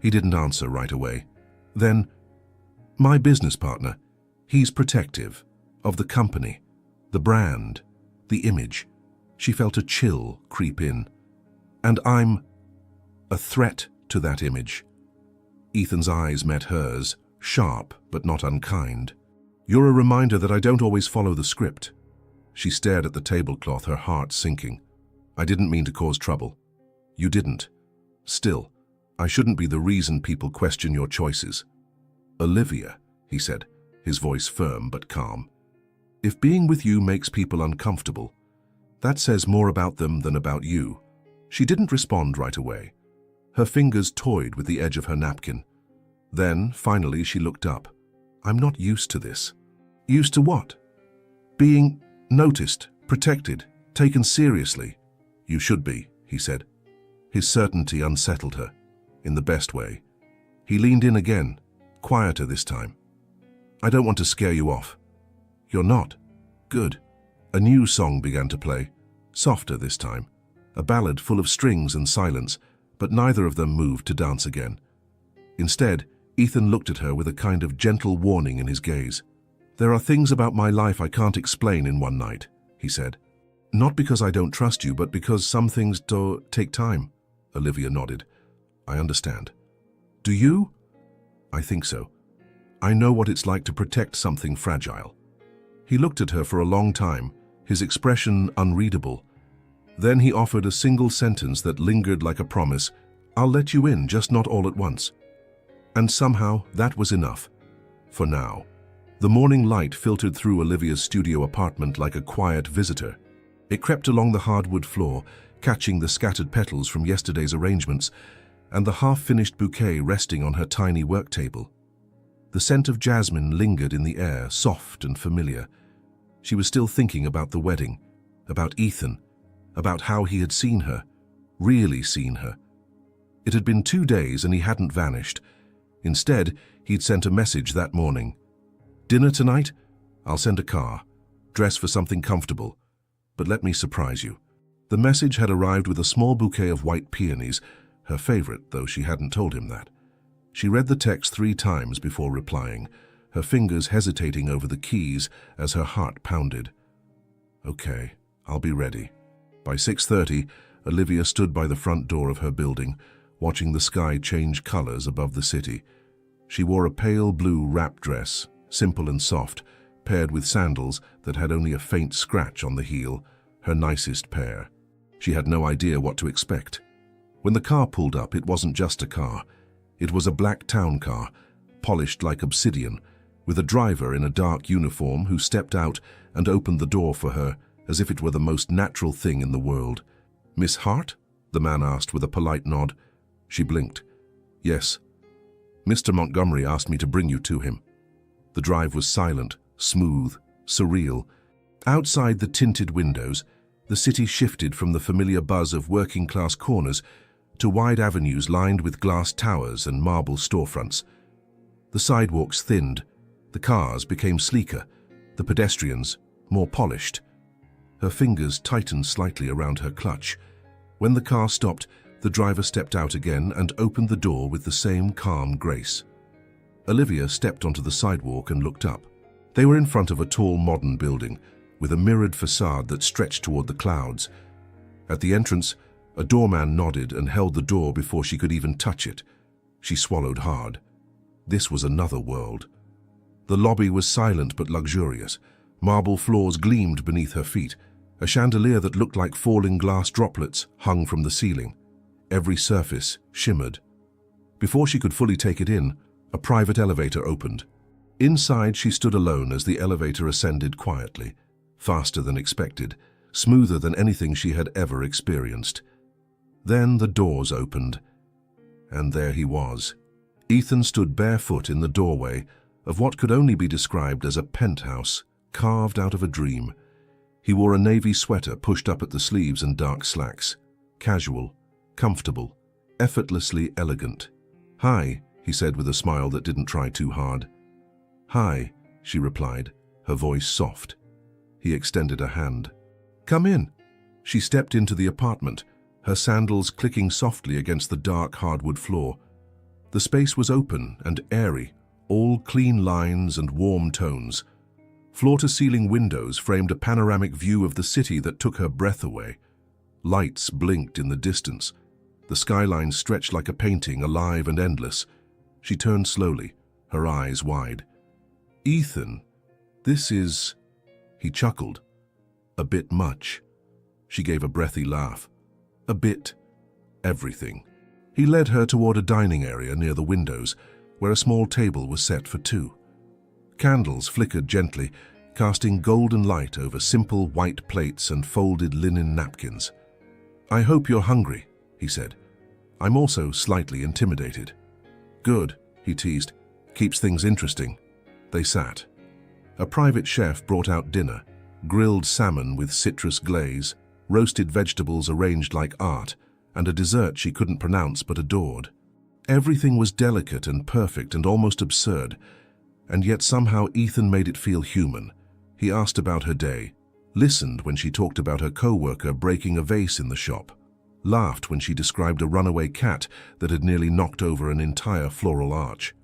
Speaker 1: He didn't answer right away. Then, "My business partner. He's protective of the company, the brand, the image." She felt a chill creep in. "And I'm a threat to that image." Ethan's eyes met hers, sharp but not unkind. "You're a reminder that I don't always follow the script." She stared at the tablecloth, her heart sinking. "I didn't mean to cause trouble." "You didn't. Still, I shouldn't be the reason people question your choices." "Olivia," he said, his voice firm but calm, "if being with you makes people uncomfortable, that says more about them than about you." She didn't respond right away. Her fingers toyed with the edge of her napkin. Then, finally, she looked up. "I'm not used to this." "Used to what?" "Being noticed, protected, taken seriously." "You should be," he said. His certainty unsettled her, in the best way. He leaned in again, quieter this time. "I don't want to scare you off." "You're not." "Good." A new song began to play, softer this time, a ballad full of strings and silence, but neither of them moved to dance again. Instead, Ethan looked at her with a kind of gentle warning in his gaze. "There are things about my life I can't explain in one night," he said. "Not because I don't trust you, but because some things do take time." Olivia nodded. "I understand." "Do you?" "I think so. I know what it's like to protect something fragile." He looked at her for a long time, his expression unreadable. Then he offered a single sentence that lingered like a promise. "I'll let you in, just not all at once." And somehow that was enough. For now. The morning light filtered through Olivia's studio apartment like a quiet visitor. It crept along the hardwood floor, catching the scattered petals from yesterday's arrangements and the half-finished bouquet resting on her tiny work table. The scent of jasmine lingered in the air, soft and familiar. She was still thinking about the wedding, about Ethan, about how he had seen her, really seen her. It had been 2 days and he hadn't vanished. Instead, he'd sent a message that morning. "Dinner tonight? I'll send a car. Dress for something comfortable. But let me surprise you." The message had arrived with a small bouquet of white peonies, her favorite, though she hadn't told him that. She read the text 3 times before replying, her fingers hesitating over the keys as her heart pounded. "Okay, I'll be ready." By 6:30, Olivia stood by the front door of her building, watching the sky change colors above the city. She wore a pale blue wrap dress, simple and soft, paired with sandals that had only a faint scratch on the heel, her nicest pair. She had no idea what to expect. When the car pulled up, it wasn't just a car. It was a black town car, polished like obsidian, with a driver in a dark uniform who stepped out and opened the door for her as if it were the most natural thing in the world. "Miss Hart?" the man asked with a polite nod. She blinked. "Yes. Mr. Montgomery asked me to bring you to him." The drive was silent, smooth, surreal. Outside the tinted windows, the city shifted from the familiar buzz of working-class corners to wide avenues lined with glass towers and marble storefronts. The sidewalks thinned, the cars became sleeker, the pedestrians more polished. Her fingers tightened slightly around her clutch. When the car stopped, the driver stepped out again and opened the door with the same calm grace. Olivia stepped onto the sidewalk and looked up. They were in front of a tall modern building, with a mirrored facade that stretched toward the clouds. At the entrance, a doorman nodded and held the door before she could even touch it. She swallowed hard. This was another world. The lobby was silent but luxurious. Marble floors gleamed beneath her feet. A chandelier that looked like falling glass droplets hung from the ceiling. Every surface shimmered. Before she could fully take it in, a private elevator opened. Inside, she stood alone as the elevator ascended quietly, faster than expected, smoother than anything she had ever experienced. Then the doors opened, and there he was. Ethan stood barefoot in the doorway of what could only be described as a penthouse, carved out of a dream. He wore a navy sweater pushed up at the sleeves and dark slacks. Casual, comfortable, effortlessly elegant. "Hi," he said with a smile that didn't try too hard. "Hi," she replied, her voice soft. He extended a hand. "Come in." She stepped into the apartment, her sandals clicking softly against the dark hardwood floor. The space was open and airy, all clean lines and warm tones. Floor-to-ceiling windows framed a panoramic view of the city that took her breath away. Lights blinked in the distance. The skyline stretched like a painting, alive and endless. She turned slowly, her eyes wide. "Ethan, this is..." He chuckled. "A bit much." She gave a breathy laugh. "A bit everything." He led her toward a dining area near the windows, where a small table was set for 2. Candles flickered gently, casting golden light over simple white plates and folded linen napkins. "I hope you're hungry," he said. "I'm also slightly intimidated." "Good," he teased. "Keeps things interesting." They sat. A private chef brought out dinner, grilled salmon with citrus glaze, roasted vegetables arranged like art, and a dessert she couldn't pronounce but adored. Everything was delicate and perfect and almost absurd, and yet somehow Ethan made it feel human. He asked about her day, listened when she talked about her co-worker breaking a vase in the shop, laughed when she described a runaway cat that had nearly knocked over an entire floral arch.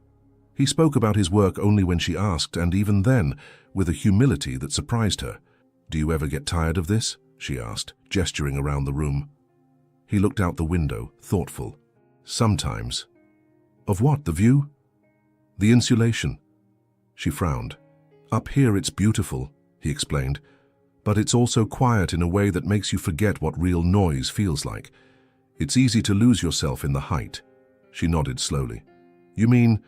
Speaker 1: He spoke about his work only when she asked, and even then, with a humility that surprised her. "Do you ever get tired of this?" she asked, gesturing around the room. He looked out the window, thoughtful. "Sometimes." "Of what, the view?" "The insulation." She frowned. "Up here it's beautiful," he explained, "but it's also quiet in a way that makes you forget what real noise feels like. It's easy to lose yourself in the height." She nodded slowly. "You mean,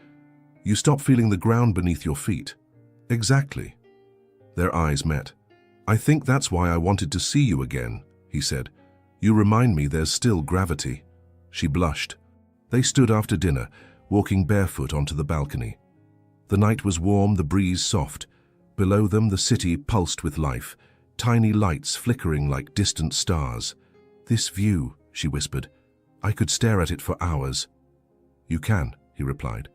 Speaker 1: you stop feeling the ground beneath your feet?" "Exactly." Their eyes met. "I think that's why I wanted to see you again," he said. "You remind me there's still gravity." She blushed. They stood after dinner, walking barefoot onto the balcony. The night was warm, the breeze soft. Below them, the city pulsed with life, tiny lights flickering like distant stars. "This view," she whispered. "I could stare at it for hours." "You can," he replied.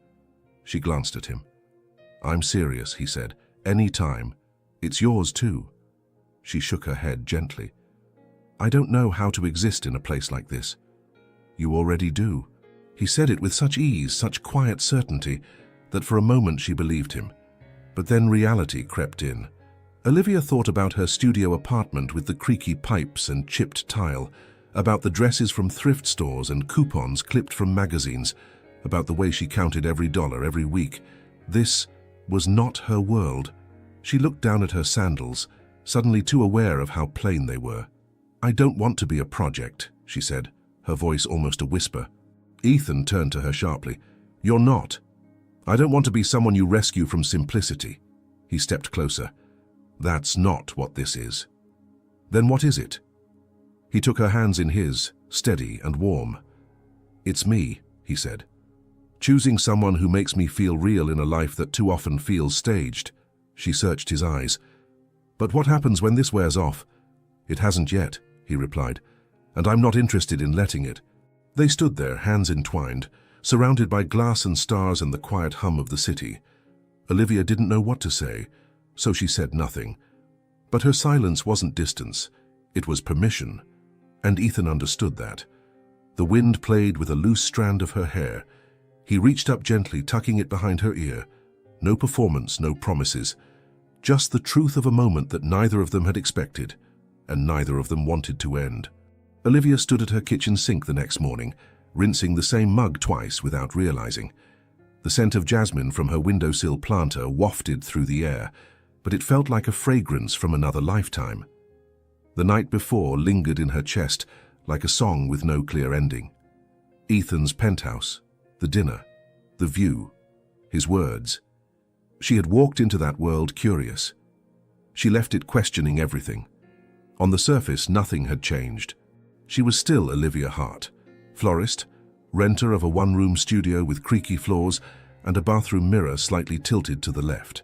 Speaker 1: She glanced at him. "I'm serious," he said. "Any time. It's yours too." She shook her head gently. "I don't know how to exist in a place like this." "You already do." He said it with such ease, such quiet certainty, that for a moment she believed him. But then reality crept in. Olivia thought about her studio apartment with the creaky pipes and chipped tile, about the dresses from thrift stores and coupons clipped from magazines, about the way she counted every dollar every week. This was not her world. She looked down at her sandals, suddenly too aware of how plain they were. "I don't want to be a project," she said, her voice almost a whisper. Ethan turned to her sharply. "You're not. I don't want to be someone you rescue from simplicity." He stepped closer. "That's not what this is." "Then what is it?" He took her hands in his, steady and warm. "It's me," he said. "Choosing someone who makes me feel real in a life that too often feels staged." She searched his eyes. "But what happens when this wears off?" "It hasn't yet," he replied, "and I'm not interested in letting it." They stood there, hands entwined, surrounded by glass and stars and the quiet hum of the city. Olivia didn't know what to say, so she said nothing. But her silence wasn't distance, it was permission, and Ethan understood that. The wind played with a loose strand of her hair. He reached up gently, tucking it behind her ear. No performance, no promises. Just the truth of a moment that neither of them had expected, and neither of them wanted to end. Olivia stood at her kitchen sink the next morning, rinsing the same mug twice without realizing. The scent of jasmine from her windowsill planter wafted through the air, but it felt like a fragrance from another lifetime. The night before lingered in her chest like a song with no clear ending. Ethan's penthouse, the dinner, the view, his words. She had walked into that world curious. She left it questioning everything. On the surface, nothing had changed. She was still Olivia Hart, florist, renter of a one-room studio with creaky floors and a bathroom mirror slightly tilted to the left.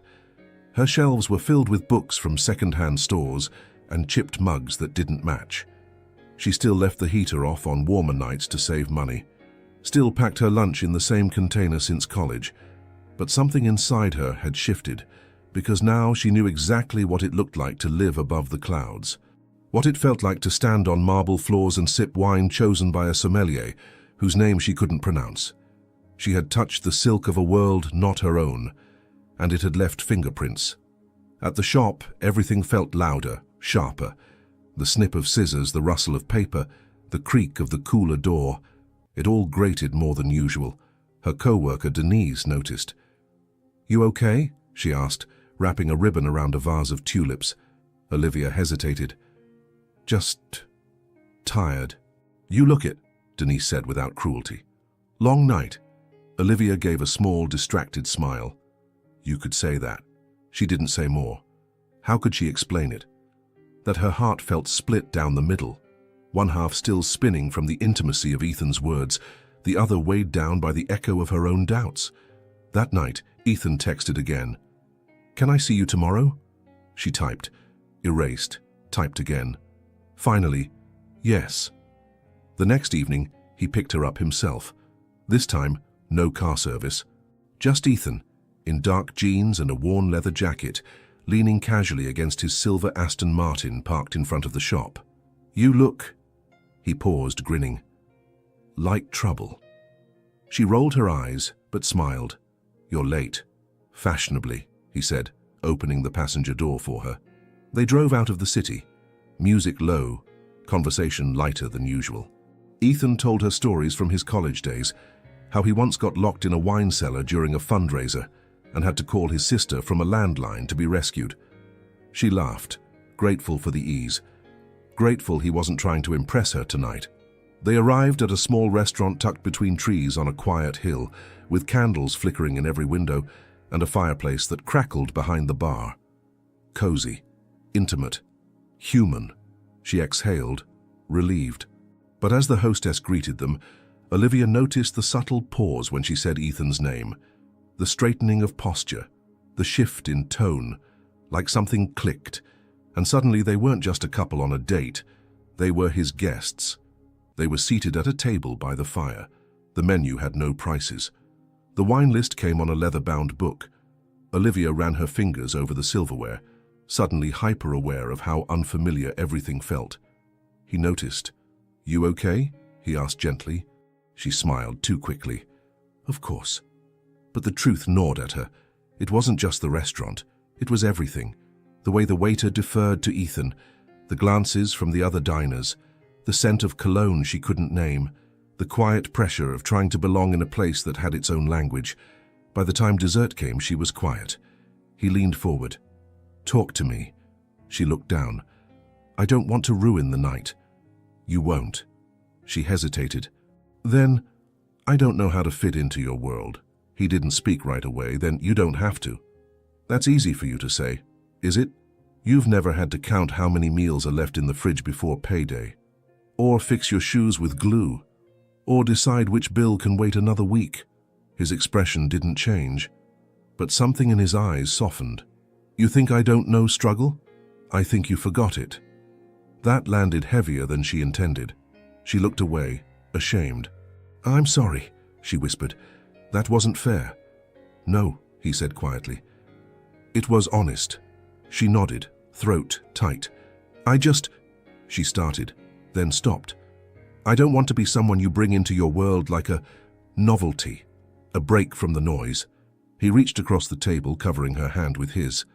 Speaker 1: Her shelves were filled with books from second-hand stores and chipped mugs that didn't match. She still left the heater off on warmer nights to save money, still packed her lunch in the same container since college, but something inside her had shifted, because now she knew exactly what it looked like to live above the clouds. What it felt like to stand on marble floors and sip wine chosen by a sommelier, whose name she couldn't pronounce. She had touched the silk of a world not her own, and it had left fingerprints. At the shop, everything felt louder, sharper. The snip of scissors, the rustle of paper, the creak of the cooler door. It all grated more than usual. Her co-worker Denise noticed. "You okay?" she asked, wrapping a ribbon around a vase of tulips. Olivia hesitated. "Just tired." "You look it," Denise said without cruelty. "Long night." Olivia gave a small, distracted smile. "You could say that." She didn't say more. How could she explain it? That her heart felt split down the middle, one half still spinning from the intimacy of Ethan's words, the other weighed down by the echo of her own doubts. That night, Ethan texted again. "Can I see you tomorrow?" She typed, erased, typed again. Finally, yes. The next evening, he picked her up himself. This time, no car service. Just Ethan, in dark jeans and a worn leather jacket, leaning casually against his silver Aston Martin parked in front of the shop. "You look..." He paused, grinning. "Like trouble." She rolled her eyes, but smiled. "You're late." "Fashionably," he said, opening the passenger door for her. They drove out of the city, music low, conversation lighter than usual. Ethan told her stories from his college days, how he once got locked in a wine cellar during a fundraiser and had to call his sister from a landline to be rescued. She laughed, grateful for the ease, grateful he wasn't trying to impress her tonight. They arrived at a small restaurant tucked between trees on a quiet hill, with candles flickering in every window and a fireplace that crackled behind the bar. Cozy, intimate, human. She exhaled, relieved. But as the hostess greeted them, Olivia noticed the subtle pause when she said Ethan's name. The straightening of posture, the shift in tone, like something clicked, and suddenly they weren't just a couple on a date, they were his guests. They were seated at a table by the fire. The menu had no prices. The wine list came on a leather-bound book. Olivia ran her fingers over the silverware, suddenly hyper-aware of how unfamiliar everything felt. He noticed. "You okay?" he asked gently. She smiled too quickly. "Of course." But the truth gnawed at her. It wasn't just the restaurant. It was everything. The way the waiter deferred to Ethan, the glances from the other diners, the scent of cologne she couldn't name, the quiet pressure of trying to belong in a place that had its own language. By the time dessert came, she was quiet. He leaned forward. "Talk to me." She looked down. "I don't want to ruin the night." "You won't." She hesitated. "Then, I don't know how to fit into your world." He didn't speak right away. "Then you don't have to." "That's easy for you to say, is it? You've never had to count how many meals are left in the fridge before payday, or fix your shoes with glue, or decide which bill can wait another week." His expression didn't change, but something in his eyes softened. "You think I don't know struggle? I think you forgot it." That landed heavier than she intended. She looked away, ashamed. "I'm sorry," she whispered. "That wasn't fair." "No," he said quietly. "It was honest." She nodded, throat tight. She started, then stopped. "I don't want to be someone you bring into your world like a novelty, a break from the noise." He reached across the table, covering her hand with his.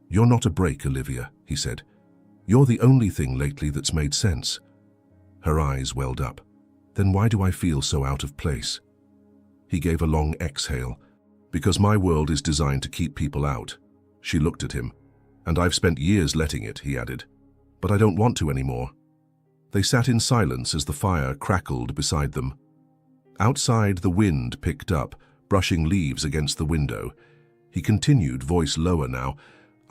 Speaker 1: "You're not a break, Olivia," he said. "You're the only thing lately that's made sense." Her eyes welled up. "Then why do I feel so out of place?" He gave a long exhale. "Because my world is designed to keep people out." She looked at him. "And I've spent years letting it," he added. "But I don't want to anymore." They sat in silence as the fire crackled beside them. Outside, the wind picked up, brushing leaves against the window. He continued, voice lower now.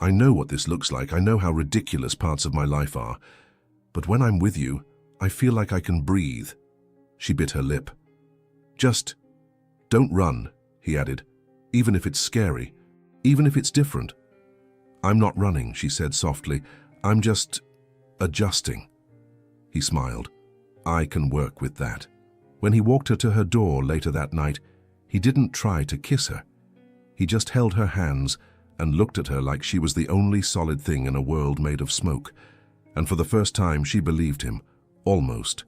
Speaker 1: "I know what this looks like. I know how ridiculous parts of my life are. But when I'm with you, I feel like I can breathe." She bit her lip. "Just don't run," he added. "Even if it's scary. Even if it's different." "I'm not running," she said softly. "I'm just adjusting." He smiled. "I can work with that." When he walked her to her door later that night, he didn't try to kiss her. He just held her hands and looked at her like she was the only solid thing in a world made of smoke. And for the first time, she believed him. Almost.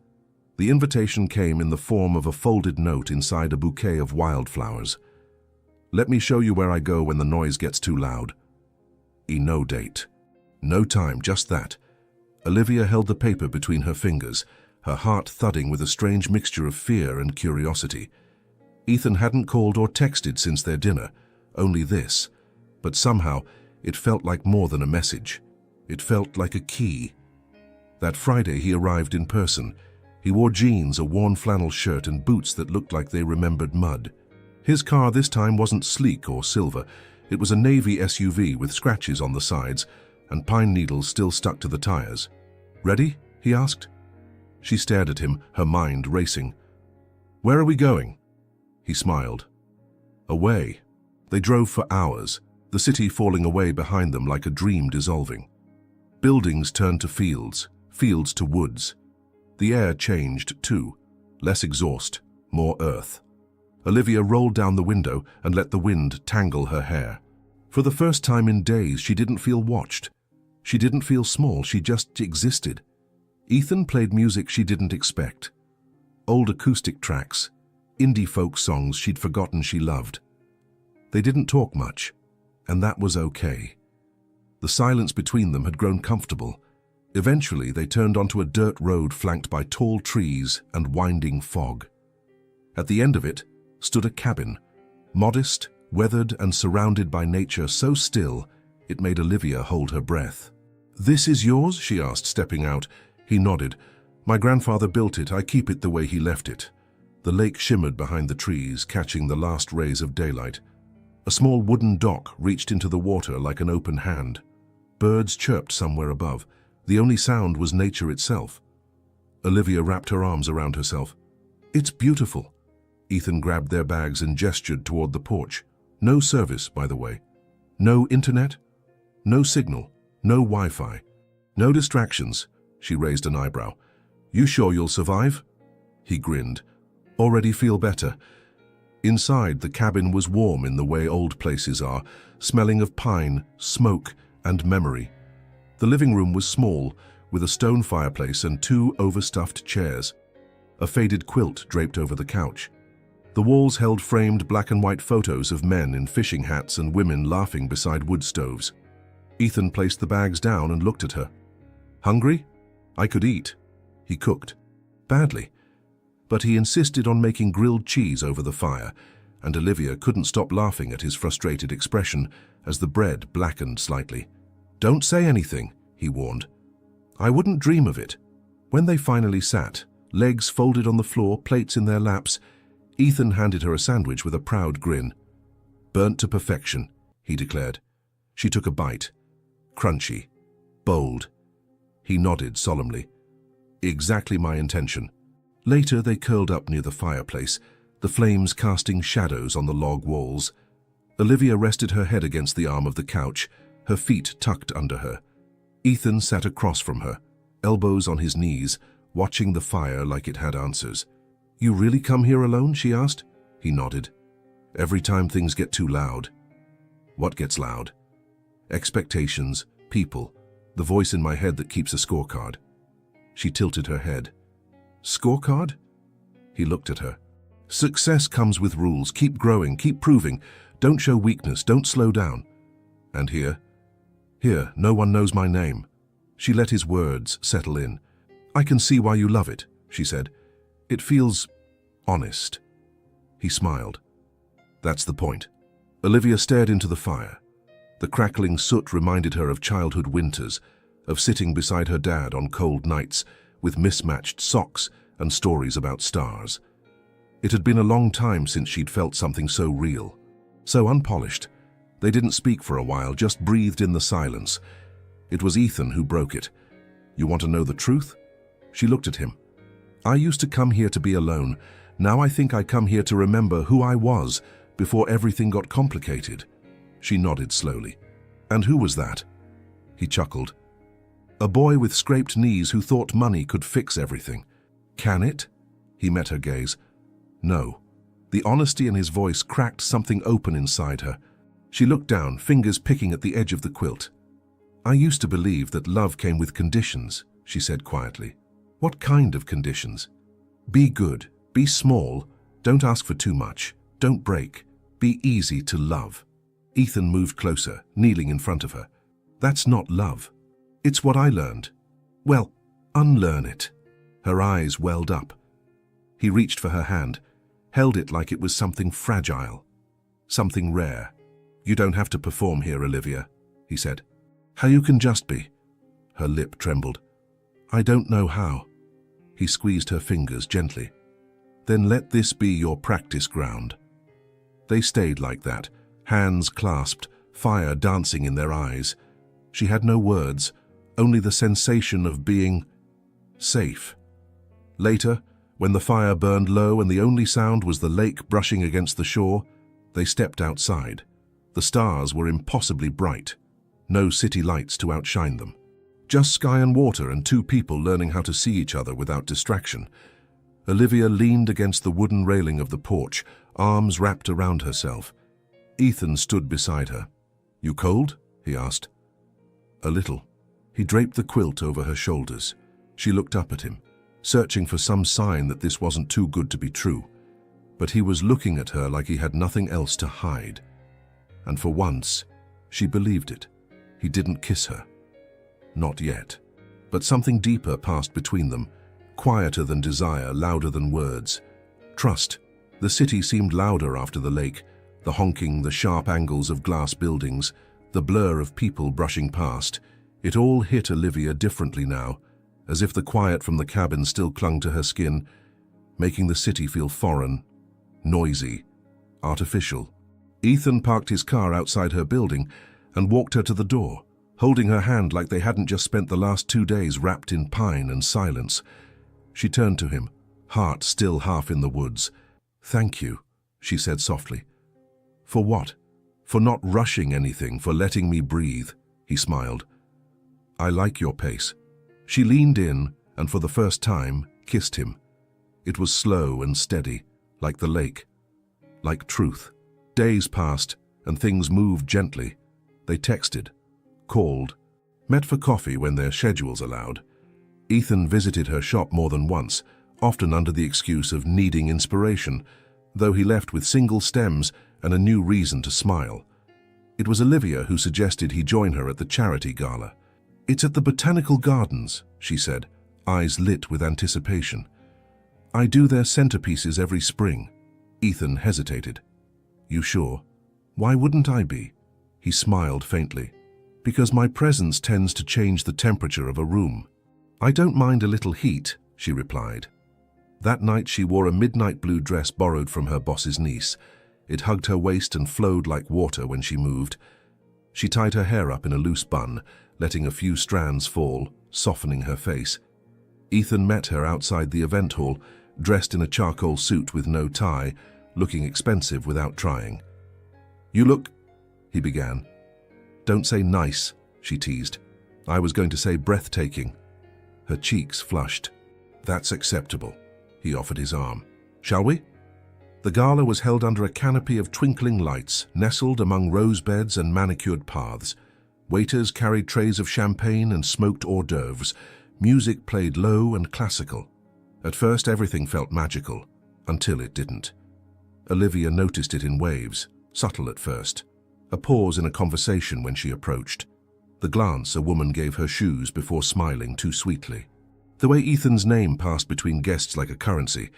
Speaker 1: The invitation came in the form of a folded note inside a bouquet of wildflowers. "Let me show you where I go when the noise gets too loud." No date. No time, just that. Olivia held the paper between her fingers, her heart thudding with a strange mixture of fear and curiosity. Ethan hadn't called or texted since their dinner, only this. But somehow, it felt like more than a message. It felt like a key. That Friday he arrived in person. He wore jeans, a worn flannel shirt, and boots that looked like they remembered mud. His car this time wasn't sleek or silver. It was a navy SUV with scratches on the sides, and pine needles still stuck to the tires. "Ready?" he asked. She stared at him, her mind racing. "Where are we going?" He smiled. "Away." They drove for hours, the city falling away behind them like a dream dissolving. Buildings turned to fields, fields to woods. The air changed too, less exhaust, more earth. Olivia rolled down the window and let the wind tangle her hair. For the first time in days, she didn't feel watched. She didn't feel small, she just existed. Ethan played music she didn't expect. Old acoustic tracks, indie folk songs she'd forgotten she loved. They didn't talk much, and that was okay. The silence between them had grown comfortable. Eventually, they turned onto a dirt road flanked by tall trees and winding fog. At the end of it stood a cabin, modest, weathered, and surrounded by nature so still it made Olivia hold her breath. "This is yours?" she asked, stepping out. He nodded. "My grandfather built it. I keep it the way he left it." The lake shimmered behind the trees, catching the last rays of daylight. A small wooden dock reached into the water like an open hand. Birds chirped somewhere above. The only sound was nature itself. Olivia wrapped her arms around herself. "It's beautiful." Ethan grabbed their bags and gestured toward the porch. No service, by the way. No internet, no signal, no Wi-Fi. No distractions. She raised an eyebrow. You sure you'll survive? He grinned. Already feel better. Inside, the cabin was warm in the way old places are, smelling of pine, smoke, and memory. The living room was small, with a stone fireplace and 2 overstuffed chairs. A faded quilt draped over the couch. The walls held framed black and white photos of men in fishing hats and women laughing beside wood stoves. Ethan placed the bags down and looked at her. Hungry? I could eat. He cooked. Badly. But he insisted on making grilled cheese over the fire, and Olivia couldn't stop laughing at his frustrated expression as the bread blackened slightly. Don't say anything, he warned. I wouldn't dream of it. When they finally sat, legs folded on the floor, plates in their laps, Ethan handed her a sandwich with a proud grin. Burnt to perfection, he declared. She took a bite. Crunchy. Bold. He nodded solemnly. Exactly my intention. Later they curled up near the fireplace, the flames casting shadows on the log walls. Olivia rested her head against the arm of the couch, her feet tucked under her. Ethan sat across from her, elbows on his knees, watching the fire like it had answers. You really come here alone? She asked. He nodded. Every time things get too loud. What gets loud? Expectations, people, the voice in my head that keeps a scorecard. She tilted her head. Scorecard? He looked at her. Success comes with rules. Keep growing, keep proving. Don't show weakness, don't slow down. And here, no one knows my name. She let his words settle in. I can see why you love it, she said. It feels honest. He smiled. That's the point. Olivia stared into the fire. The crackling soot reminded her of childhood winters, of sitting beside her dad on cold nights with mismatched socks and stories about stars. It had been a long time since she'd felt something so real, so unpolished. They didn't speak for a while, just breathed in the silence. It was Ethan who broke it. You want to know the truth? She looked at him. I used to come here to be alone. Now I think I come here to remember who I was before everything got complicated. She nodded slowly. And who was that? He chuckled. A boy with scraped knees who thought money could fix everything. Can it? He met her gaze. No. The honesty in his voice cracked something open inside her. She looked down, fingers picking at the edge of the quilt. I used to believe that love came with conditions, she said quietly. What kind of conditions? Be good, be small, don't ask for too much, don't break, be easy to love. Ethan moved closer, kneeling in front of her. That's not love. It's what I learned. Well, unlearn it. Her eyes welled up. He reached for her hand, held it like it was something fragile, something rare. You don't have to perform here, Olivia, he said. How you can just be. Her lip trembled. I don't know how. He squeezed her fingers gently. Then let this be your practice ground. They stayed like that, hands clasped, fire dancing in their eyes. She had no words, only the sensation of being safe. Later, when the fire burned low and the only sound was the lake brushing against the shore, they stepped outside. The stars were impossibly bright. No city lights to outshine them. Just sky and water and 2 people learning how to see each other without distraction. Olivia leaned against the wooden railing of the porch, arms wrapped around herself. Ethan stood beside her. You cold? He asked. A little. He draped the quilt over her shoulders. She looked up at him, searching for some sign that this wasn't too good to be true. But he was looking at her like he had nothing else to hide. And for once, she believed it. He didn't kiss her. Not yet. But something deeper passed between them, quieter than desire, louder than words. Trust. The city seemed louder after the lake, the honking, the sharp angles of glass buildings, the blur of people brushing past. It all hit Olivia differently now, as if the quiet from the cabin still clung to her skin, making the city feel foreign, noisy, artificial. Ethan parked his car outside her building and walked her to the door, holding her hand like they hadn't just spent the last 2 days wrapped in pine and silence. She turned to him, heart still half in the woods. Thank you, she said softly. For what? For not rushing anything, for letting me breathe, he smiled. I like your pace. She leaned in and for the first time kissed him. It was slow and steady, like the lake, like truth. Days passed and things moved gently. They texted, called, met for coffee when their schedules allowed. Ethan visited her shop more than once, often under the excuse of needing inspiration, though he left with single stems and a new reason to smile. It was Olivia who suggested he join her at the charity gala. It's at the Botanical Gardens, she said, eyes lit with anticipation. I do their centerpieces every spring. Ethan hesitated. You sure? Why wouldn't I be? He smiled faintly. Because my presence tends to change the temperature of a room. I don't mind a little heat, she replied. That night she wore a midnight blue dress borrowed from her boss's niece. It hugged her waist and flowed like water when she moved. She tied her hair up in a loose bun, letting a few strands fall, softening her face. Ethan met her outside the event hall, dressed in a charcoal suit with no tie, looking expensive without trying. You look, he began. Don't say nice, she teased. I was going to say breathtaking. Her cheeks flushed. That's acceptable. He offered his arm. Shall we? The gala was held under a canopy of twinkling lights, nestled among rose beds and manicured paths. Waiters carried trays of champagne and smoked hors d'oeuvres. Music played low and classical. At first everything felt magical, until it didn't. Olivia noticed it in waves, subtle at first. A pause in a conversation when she approached. The glance a woman gave her shoes before smiling too sweetly. The way Ethan's name passed between guests like a currency.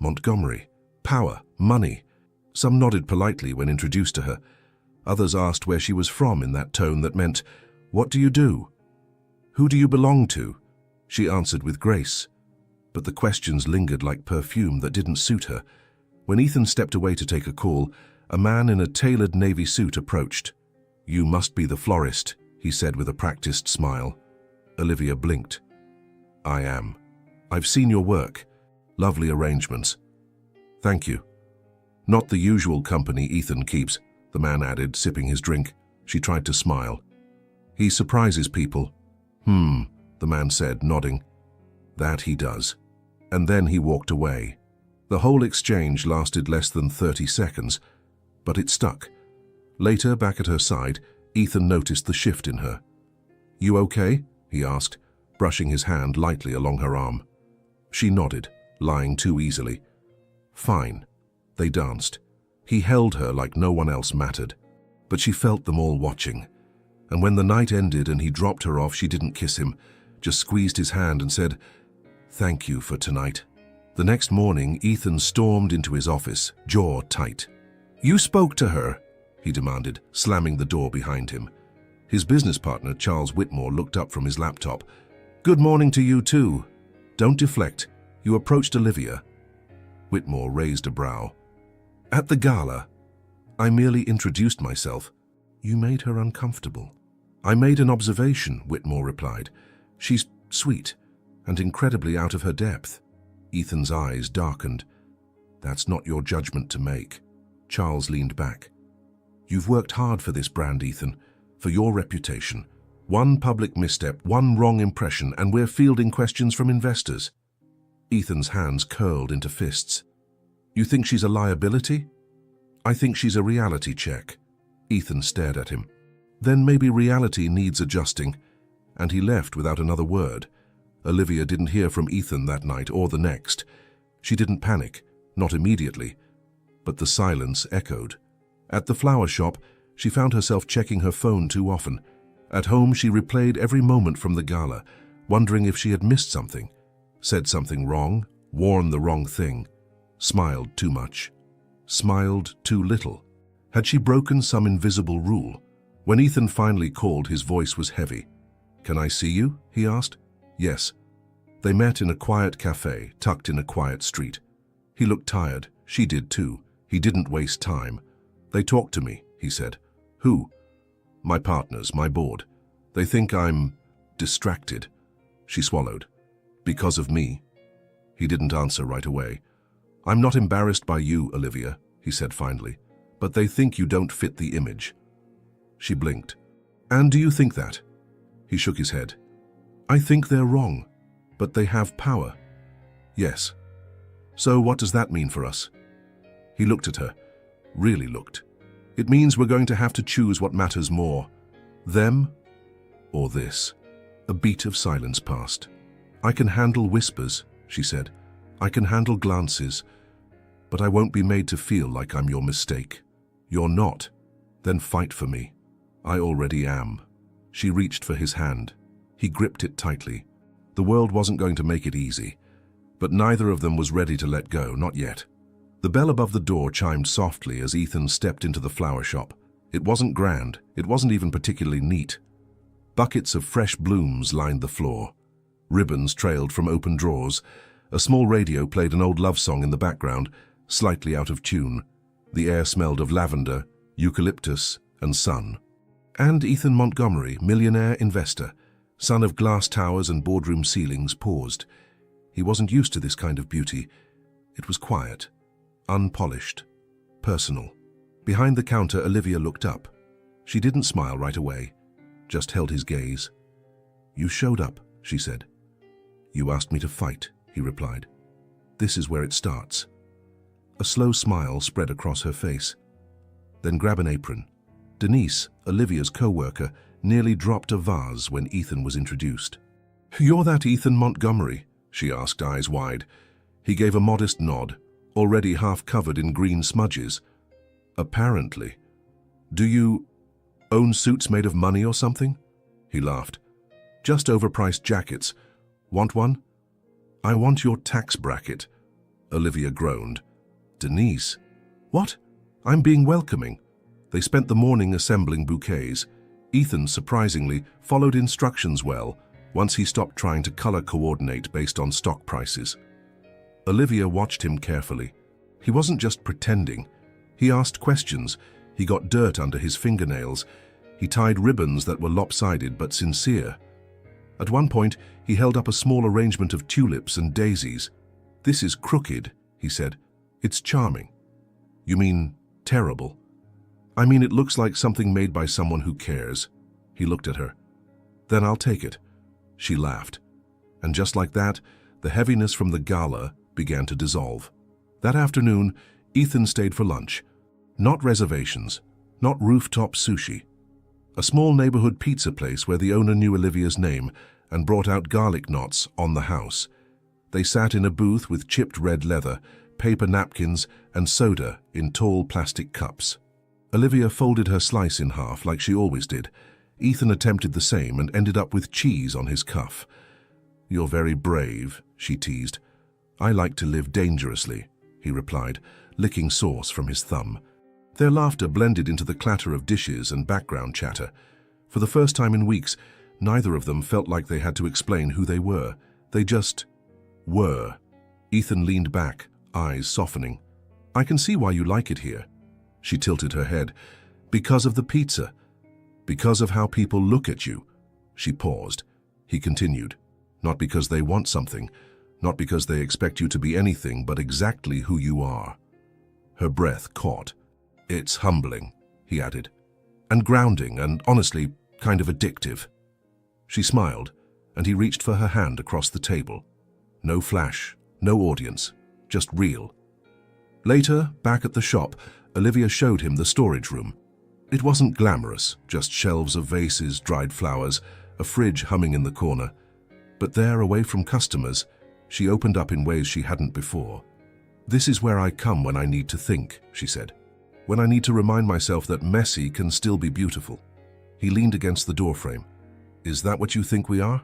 Speaker 1: Montgomery. Power. Money. Some nodded politely when introduced to her. Others asked where she was from in that tone that meant, what do you do? Who do you belong to? She answered with grace. But the questions lingered like perfume that didn't suit her. When Ethan stepped away to take a call, a man in a tailored navy suit approached. You must be the florist, he said with a practiced smile. Olivia blinked. I am. I've seen your work. Lovely arrangements. Thank you. Not the usual company Ethan keeps, the man added, sipping his drink. She tried to smile. He surprises people. The man said, nodding. That he does. And then he walked away. The whole exchange lasted less than 30 seconds, but it stuck. Later, back at her side, Ethan noticed the shift in her. You okay? He asked, brushing his hand lightly along her arm. She nodded, lying too easily. Fine. They danced. He held her like no one else mattered, but she felt them all watching. And when the night ended and he dropped her off, she didn't kiss him, just squeezed his hand and said, Thank you for tonight. The next morning, Ethan stormed into his office, jaw tight. You spoke to her, he demanded, slamming the door behind him. His business partner, Charles Whitmore, looked up from his laptop. Good morning to you too. Don't deflect. You approached Olivia. Whitmore raised a brow. At the gala, I merely introduced myself. You made her uncomfortable. I made an observation, Whitmore replied. She's sweet and incredibly out of her depth. Ethan's eyes darkened. That's not your judgment to make. Charles leaned back. You've worked hard for this brand, Ethan, for your reputation. One public misstep, one wrong impression, and we're fielding questions from investors. Ethan's hands curled into fists. You think she's a liability? I think she's a reality check. Ethan stared at him. Then maybe reality needs adjusting. And he left without another word. Olivia didn't hear from Ethan that night or the next. She didn't panic, not immediately. But the silence echoed. At the flower shop, she found herself checking her phone too often. At home, she replayed every moment from the gala, wondering if she had missed something, said something wrong, worn the wrong thing, smiled too much, smiled too little. Had she broken some invisible rule? When Ethan finally called, his voice was heavy. Can I see you? He asked. Yes. They met in a quiet cafe, tucked in a quiet street. He looked tired. She did too. He didn't waste time. They talked to me, he said. Who? My partners, my board. They think I'm distracted. She swallowed. Because of me? He didn't answer right away. I'm not embarrassed by you, Olivia, he said finally, but they think you don't fit the image." She blinked. "And do you think that?" He shook his head. "I think they're wrong, but they have power." "Yes. So what does that mean for us?" He looked at her, really looked. "It means we're going to have to choose what matters more, them or this." A beat of silence passed. "I can handle whispers," she said. "I can handle glances, but I won't be made to feel like I'm your mistake." "You're not. Then fight for me." "I already am." She reached for his hand. He gripped it tightly. The world wasn't going to make it easy, but neither of them was ready to let go, not yet. The bell above the door chimed softly as Ethan stepped into the flower shop. It wasn't grand, it wasn't even particularly neat. Buckets of fresh blooms lined the floor. Ribbons trailed from open drawers. A small radio played an old love song in the background, slightly out of tune. The air smelled of lavender, eucalyptus, and sun. And Ethan Montgomery, millionaire investor, son of glass towers and boardroom ceilings, paused. He wasn't used to this kind of beauty. It was quiet, unpolished, personal. Behind the counter, Olivia looked up. She didn't smile right away, just held his gaze. "You showed up," she said. "You asked me to fight," he replied. "This is where it starts." A slow smile spread across her face. "Then grab an apron." Denise, Olivia's co-worker, nearly dropped a vase when Ethan was introduced. "You're that Ethan Montgomery?" she asked, eyes wide. He gave a modest nod, already half covered in green smudges. "Apparently. Do you own suits made of money or something?" He laughed. "Just overpriced jackets. Want one?" "I want your tax bracket," Olivia groaned. "Denise." "What? I'm being welcoming." They spent the morning assembling bouquets. Ethan, surprisingly, followed instructions well, once he stopped trying to color coordinate based on stock prices. Olivia watched him carefully. He wasn't just pretending. He asked questions. He got dirt under his fingernails. He tied ribbons that were lopsided but sincere. At one point, he held up a small arrangement of tulips and daisies. "This is crooked," he said. "It's charming." "You mean terrible?" "I mean it looks like something made by someone who cares." He looked at her. "Then I'll take it." She laughed. And just like that, the heaviness from the gala began to dissolve. That afternoon, Ethan stayed for lunch. Not reservations, not rooftop sushi. A small neighborhood pizza place where the owner knew Olivia's name and brought out garlic knots on the house. They sat in a booth with chipped red leather, paper napkins, and soda in tall plastic cups. Olivia folded her slice in half like she always did. Ethan attempted the same and ended up with cheese on his cuff. "You're very brave," she teased. "I like to live dangerously," he replied, licking sauce from his thumb. Their laughter blended into the clatter of dishes and background chatter. For the first time in weeks, neither of them felt like they had to explain who they were. They just were. Ethan leaned back, eyes softening. "I can see why you like it here." She tilted her head. "Because of the pizza. Because of how people look at you." She paused. He continued. "Not because they want something, not because they expect you to be anything but exactly who you are." Her breath caught. "It's humbling," he added. "And grounding, and honestly, kind of addictive." She smiled, and he reached for her hand across the table. No flash, no audience, just real. Later, back at the shop, Olivia showed him the storage room. It wasn't glamorous, just shelves of vases, dried flowers, a fridge humming in the corner. But there, away from customers, she opened up in ways she hadn't before. "This is where I come when I need to think," she said. "When I need to remind myself that messy can still be beautiful." He leaned against the doorframe. "Is that what you think we are?"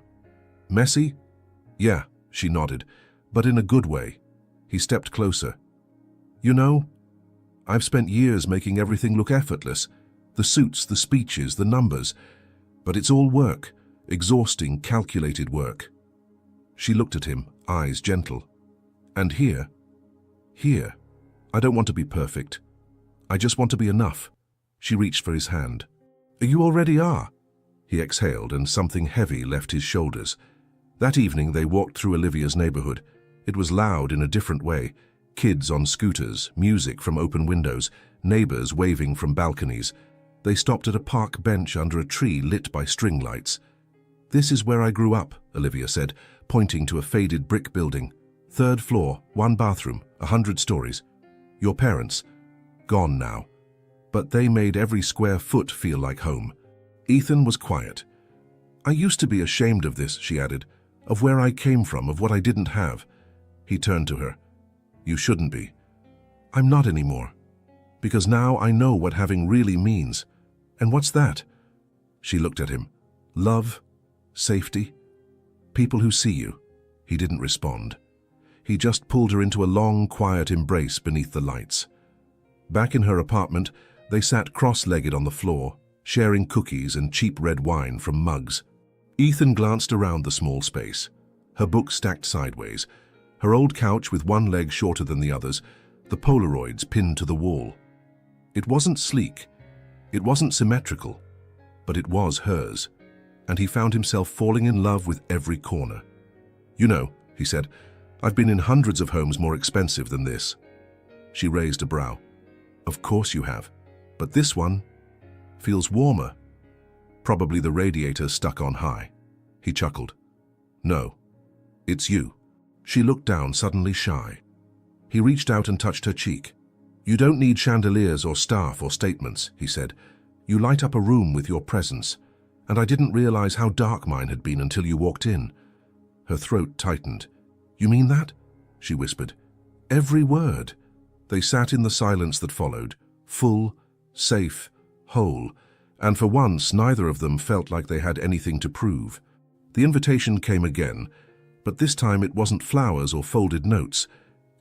Speaker 1: "Messy?" "Yeah," she nodded, "but in a good way." He stepped closer. "You know, I've spent years making everything look effortless. The suits, the speeches, the numbers. But it's all work, exhausting, calculated work." She looked at him, eyes gentle. "And here, I don't want to be perfect. I just want to be enough." She reached for his hand. "You already are." He exhaled, and something heavy left his shoulders. That evening they walked through Olivia's neighborhood. It was loud in a different way. Kids on scooters, music from open windows, neighbors waving from balconies. They stopped at a park bench under a tree lit by string lights. "This is where I grew up," Olivia said, pointing to a faded brick building. "Third floor, 1 bathroom, 100 stories. Your parents? Gone now. But they made every square foot feel like home." Ethan was quiet. "I used to be ashamed of this," she added, "of where I came from, of what I didn't have." He turned to her. "You shouldn't be." "I'm not anymore. Because now I know what having really means." "And what's that?" She looked at him. "Love, safety, people who see you." He didn't respond. He just pulled her into a long, quiet embrace beneath the lights. Back in her apartment, they sat cross-legged on the floor, sharing cookies and cheap red wine from mugs. Ethan glanced around the small space, her books stacked sideways, her old couch with one leg shorter than the others, the Polaroids pinned to the wall. It wasn't sleek, it wasn't symmetrical, but it was hers, and he found himself falling in love with every corner. "You know," he said, "I've been in hundreds of homes more expensive than this." She raised a brow. "Of course you have, but this one feels warmer." "Probably the radiator stuck on high." He chuckled. "No, it's you." She looked down, suddenly shy. He reached out and touched her cheek. "You don't need chandeliers or staff or statements," he said. "You light up a room with your presence, and I didn't realize how dark mine had been until you walked in." Her throat tightened. "You mean that?" she whispered. "Every word." They sat in the silence that followed, full, safe, whole, and for once neither of them felt like they had anything to prove. The invitation came again, but this time it wasn't flowers or folded notes.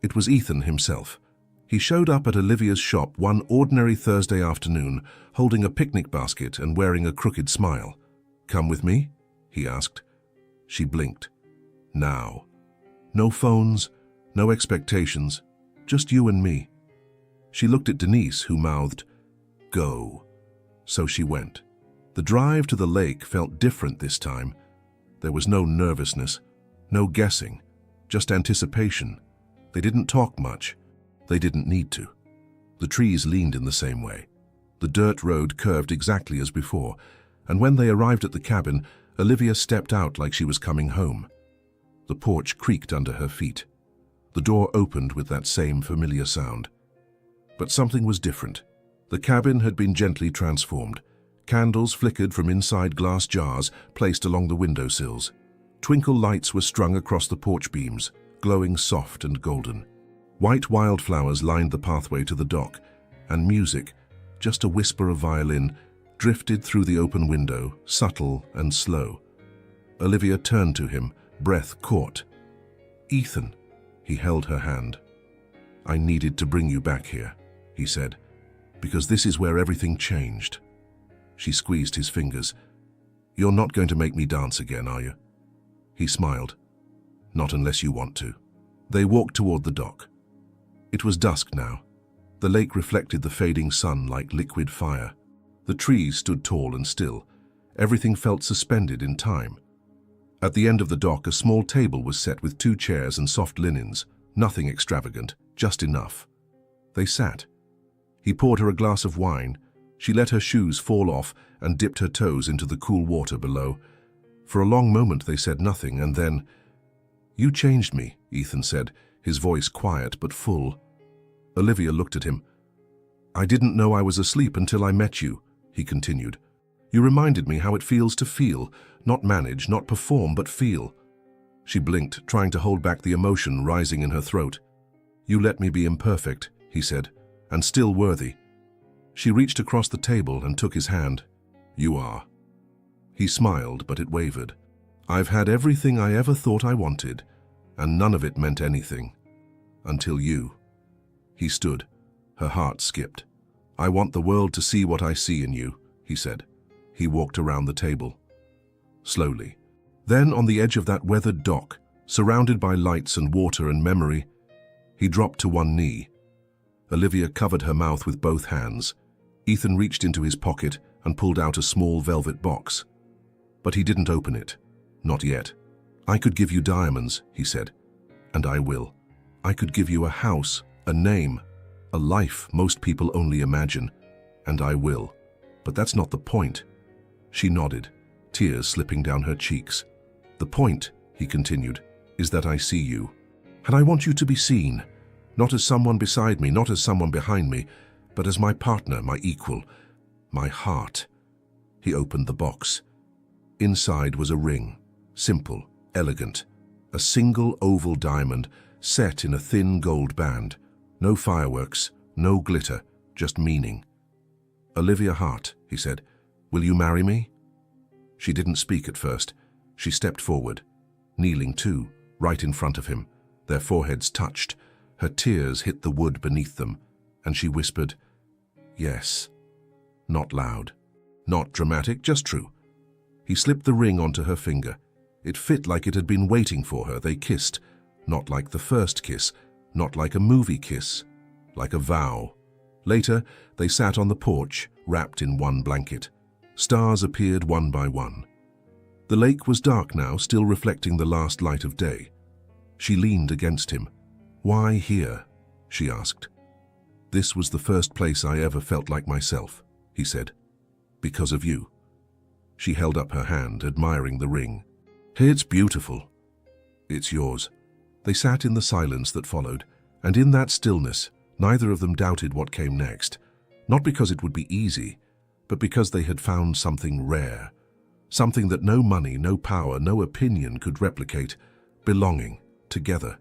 Speaker 1: It was Ethan himself. He showed up at Olivia's shop one ordinary Thursday afternoon, holding a picnic basket and wearing a crooked smile. "Come with me?" he asked. She blinked. "Now." No phones, no expectations, just you and me. She looked at Denise, who mouthed, "Go." So she went. The drive to the lake felt different this time. There was no nervousness, no guessing, just anticipation. They didn't talk much. They didn't need to. The trees leaned in the same way. The dirt road curved exactly as before, and when they arrived at the cabin, Olivia stepped out like she was coming home. The porch creaked under her feet. The door opened with that same familiar sound. But something was different. The cabin had been gently transformed. Candles flickered from inside glass jars placed along the windowsills. Twinkle lights were strung across the porch beams, glowing soft and golden. White wildflowers lined the pathway to the dock, and music, just a whisper of violin, drifted through the open window, subtle and slow. Olivia turned to him, breath caught. "Ethan," he held her hand. "I needed to bring you back here," he said, "because this is where everything changed." She squeezed his fingers. "You're not going to make me dance again, are you?" He smiled. "Not unless you want to." They walked toward the dock. It was dusk now. The lake reflected the fading sun like liquid fire. The trees stood tall and still. Everything felt suspended in time. At the end of the dock, a small table was set with 2 chairs and soft linens. Nothing extravagant, just enough. They sat. He poured her a glass of wine. She let her shoes fall off and dipped her toes into the cool water below. For a long moment they said nothing, and then, "You changed me," Ethan said, his voice quiet but full. Olivia looked at him. "I didn't know I was asleep until I met you," he continued. "You reminded me how it feels to feel, not manage, not perform, but feel." She blinked, trying to hold back the emotion rising in her throat. "You let me be imperfect," he said, "and still worthy." She reached across the table and took his hand. "You are." He smiled, but it wavered. "I've had everything I ever thought I wanted, and none of it meant anything. Until you." He stood. Her heart skipped. "I want the world to see what I see in you," he said. He walked around the table. Slowly. Then, on the edge of that weathered dock, surrounded by lights and water and memory, he dropped to one knee. Olivia covered her mouth with both hands. Ethan reached into his pocket and pulled out a small velvet box. But he didn't open it. Not yet. "I could give you diamonds," he said. "And I will. I could give you a house, a name, a life most people only imagine, and I will. But that's not the point." She nodded, tears slipping down her cheeks. "The point," he continued, "is that I see you. And I want you to be seen, not as someone beside me, not as someone behind me, but as my partner, my equal, my heart." He opened the box. Inside was a ring, simple, elegant, a single oval diamond set in a thin gold band. No fireworks, no glitter, just meaning. "Olivia Hart," he said, "will you marry me?" She didn't speak at first. She stepped forward, kneeling too, right in front of him. Their foreheads touched. Her tears hit the wood beneath them, and she whispered, "Yes." Not loud, not dramatic, just true. He slipped the ring onto her finger. It fit like it had been waiting for her. They kissed, not like the first kiss, not like a movie kiss, like a vow. Later, they sat on the porch, wrapped in one blanket. Stars appeared one by one. The lake was dark now, still reflecting the last light of day. She leaned against him. "Why here?" she asked. "This was the first place I ever felt like myself," he said. "Because of you." She held up her hand, admiring the ring. "It's beautiful." "It's yours." They sat in the silence that followed, and in that stillness, neither of them doubted what came next. Not because it would be easy, but because they had found something rare. Something that no money, no power, no opinion could replicate. Belonging, together.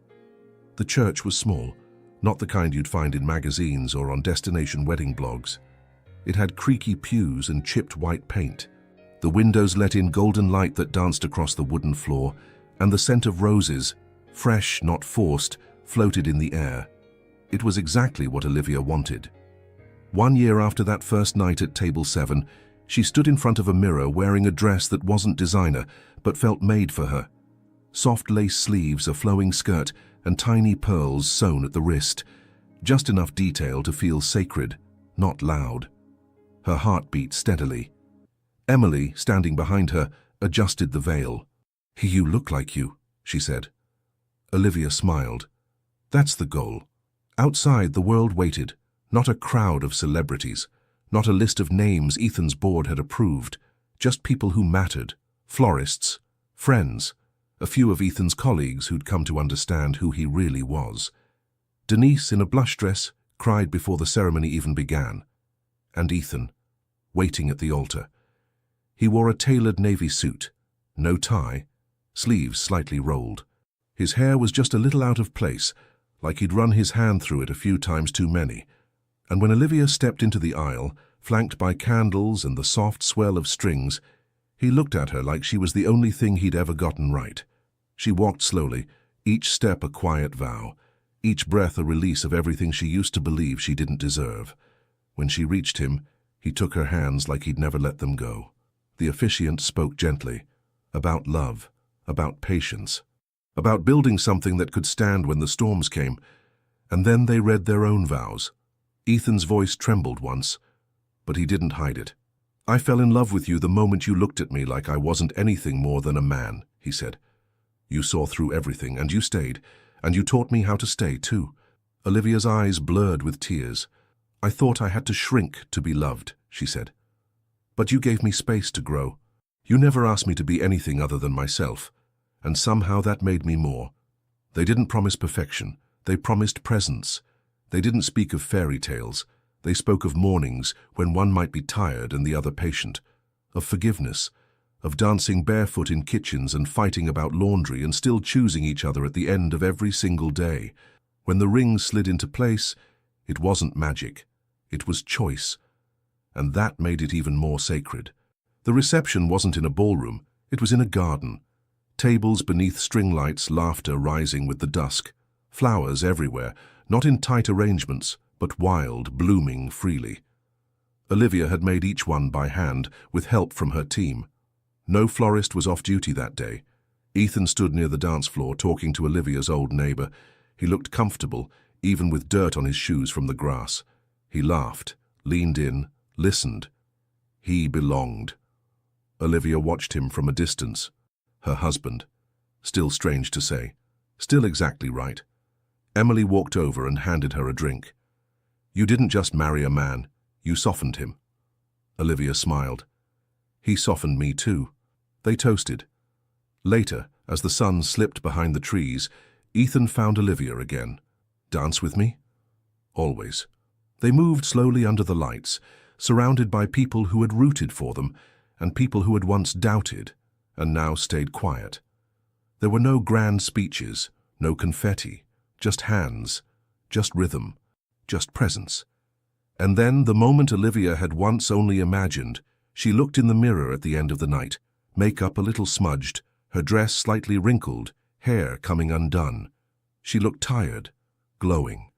Speaker 1: The church was small, not the kind you'd find in magazines or on destination wedding blogs. It had creaky pews and chipped white paint. The windows let in golden light that danced across the wooden floor, and the scent of roses, fresh, not forced, floated in the air. It was exactly what Olivia wanted. 1 year after that first night at Table 7, she stood in front of a mirror wearing a dress that wasn't designer, but felt made for her. Soft lace sleeves, a flowing skirt, and tiny pearls sewn at the wrist. Just enough detail to feel sacred, not loud. Her heart beat steadily. Emily, standing behind her, adjusted the veil. "You look like you," she said. Olivia smiled. "That's the goal." Outside, the world waited. Not a crowd of celebrities. Not a list of names Ethan's board had approved. Just people who mattered. Florists. Friends. A few of Ethan's colleagues who'd come to understand who he really was. Denise, in a blush dress, cried before the ceremony even began. And Ethan, waiting at the altar. He wore a tailored navy suit. No tie. Sleeves slightly rolled. His hair was just a little out of place, like he'd run his hand through it a few times too many. And when Olivia stepped into the aisle, flanked by candles and the soft swell of strings, he looked at her like she was the only thing he'd ever gotten right. She walked slowly, each step a quiet vow, each breath a release of everything she used to believe she didn't deserve. When she reached him, he took her hands like he'd never let them go. The officiant spoke gently, about love, about patience, about building something that could stand when the storms came, and then they read their own vows. Ethan's voice trembled once, but he didn't hide it. "I fell in love with you the moment you looked at me like I wasn't anything more than a man," he said. "You saw through everything, and you stayed, and you taught me how to stay, too." Olivia's eyes blurred with tears. "I thought I had to shrink to be loved," she said. "But you gave me space to grow. You never asked me to be anything other than myself, and somehow that made me more. They didn't promise perfection. They promised presence. They didn't speak of fairy tales. They spoke of mornings when one might be tired and the other patient, of forgiveness, of dancing barefoot in kitchens and fighting about laundry and still choosing each other at the end of every single day. When the ring slid into place, it wasn't magic. It was choice. And that made it even more sacred. The reception wasn't in a ballroom. It was in a garden. Tables beneath string lights, laughter rising with the dusk. Flowers everywhere, not in tight arrangements, but wild, blooming freely. Olivia had made each one by hand, with help from her team. No florist was off duty that day. Ethan stood near the dance floor talking to Olivia's old neighbor. He looked comfortable, even with dirt on his shoes from the grass. He laughed, leaned in, listened. He belonged. Olivia watched him from a distance. Her husband. Still strange to say. Still exactly right. Emily walked over and handed her a drink. You didn't just marry a man, you softened him. Olivia smiled. He softened me too. They toasted. Later, as the sun slipped behind the trees, Ethan found Olivia again. Dance with me? Always. They moved slowly under the lights, surrounded by people who had rooted for them and people who had once doubted and now stayed quiet. There were no grand speeches, no confetti, just hands, just rhythm, just presence. And then, the moment Olivia had once only imagined, she looked in the mirror at the end of the night, makeup a little smudged, her dress slightly wrinkled, hair coming undone. She looked tired, glowing,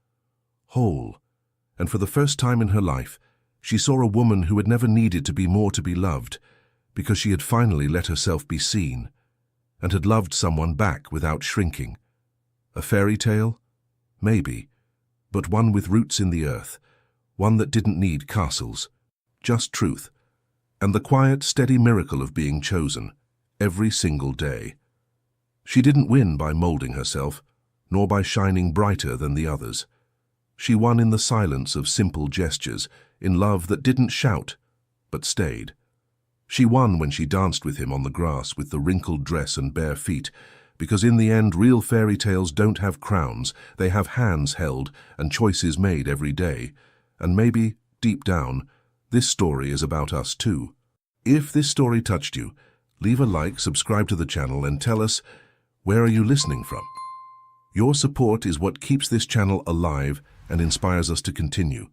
Speaker 1: whole, and for the first time in her life, she saw a woman who had never needed to be more to be loved, because she had finally let herself be seen, and had loved someone back without shrinking. A fairy tale? Maybe, but one with roots in the earth, one that didn't need castles, just truth, and the quiet, steady miracle of being chosen, every single day. She didn't win by molding herself, nor by shining brighter than the others. She won in the silence of simple gestures, in love that didn't shout, but stayed. She won when she danced with him on the grass with the wrinkled dress and bare feet, because in the end real fairy tales don't have crowns, they have hands held and choices made every day. And maybe, deep down, this story is about us too. If this story touched you, leave a like, subscribe to the channel, and tell us, where are you listening from? Your support is what keeps this channel alive and inspires us to continue.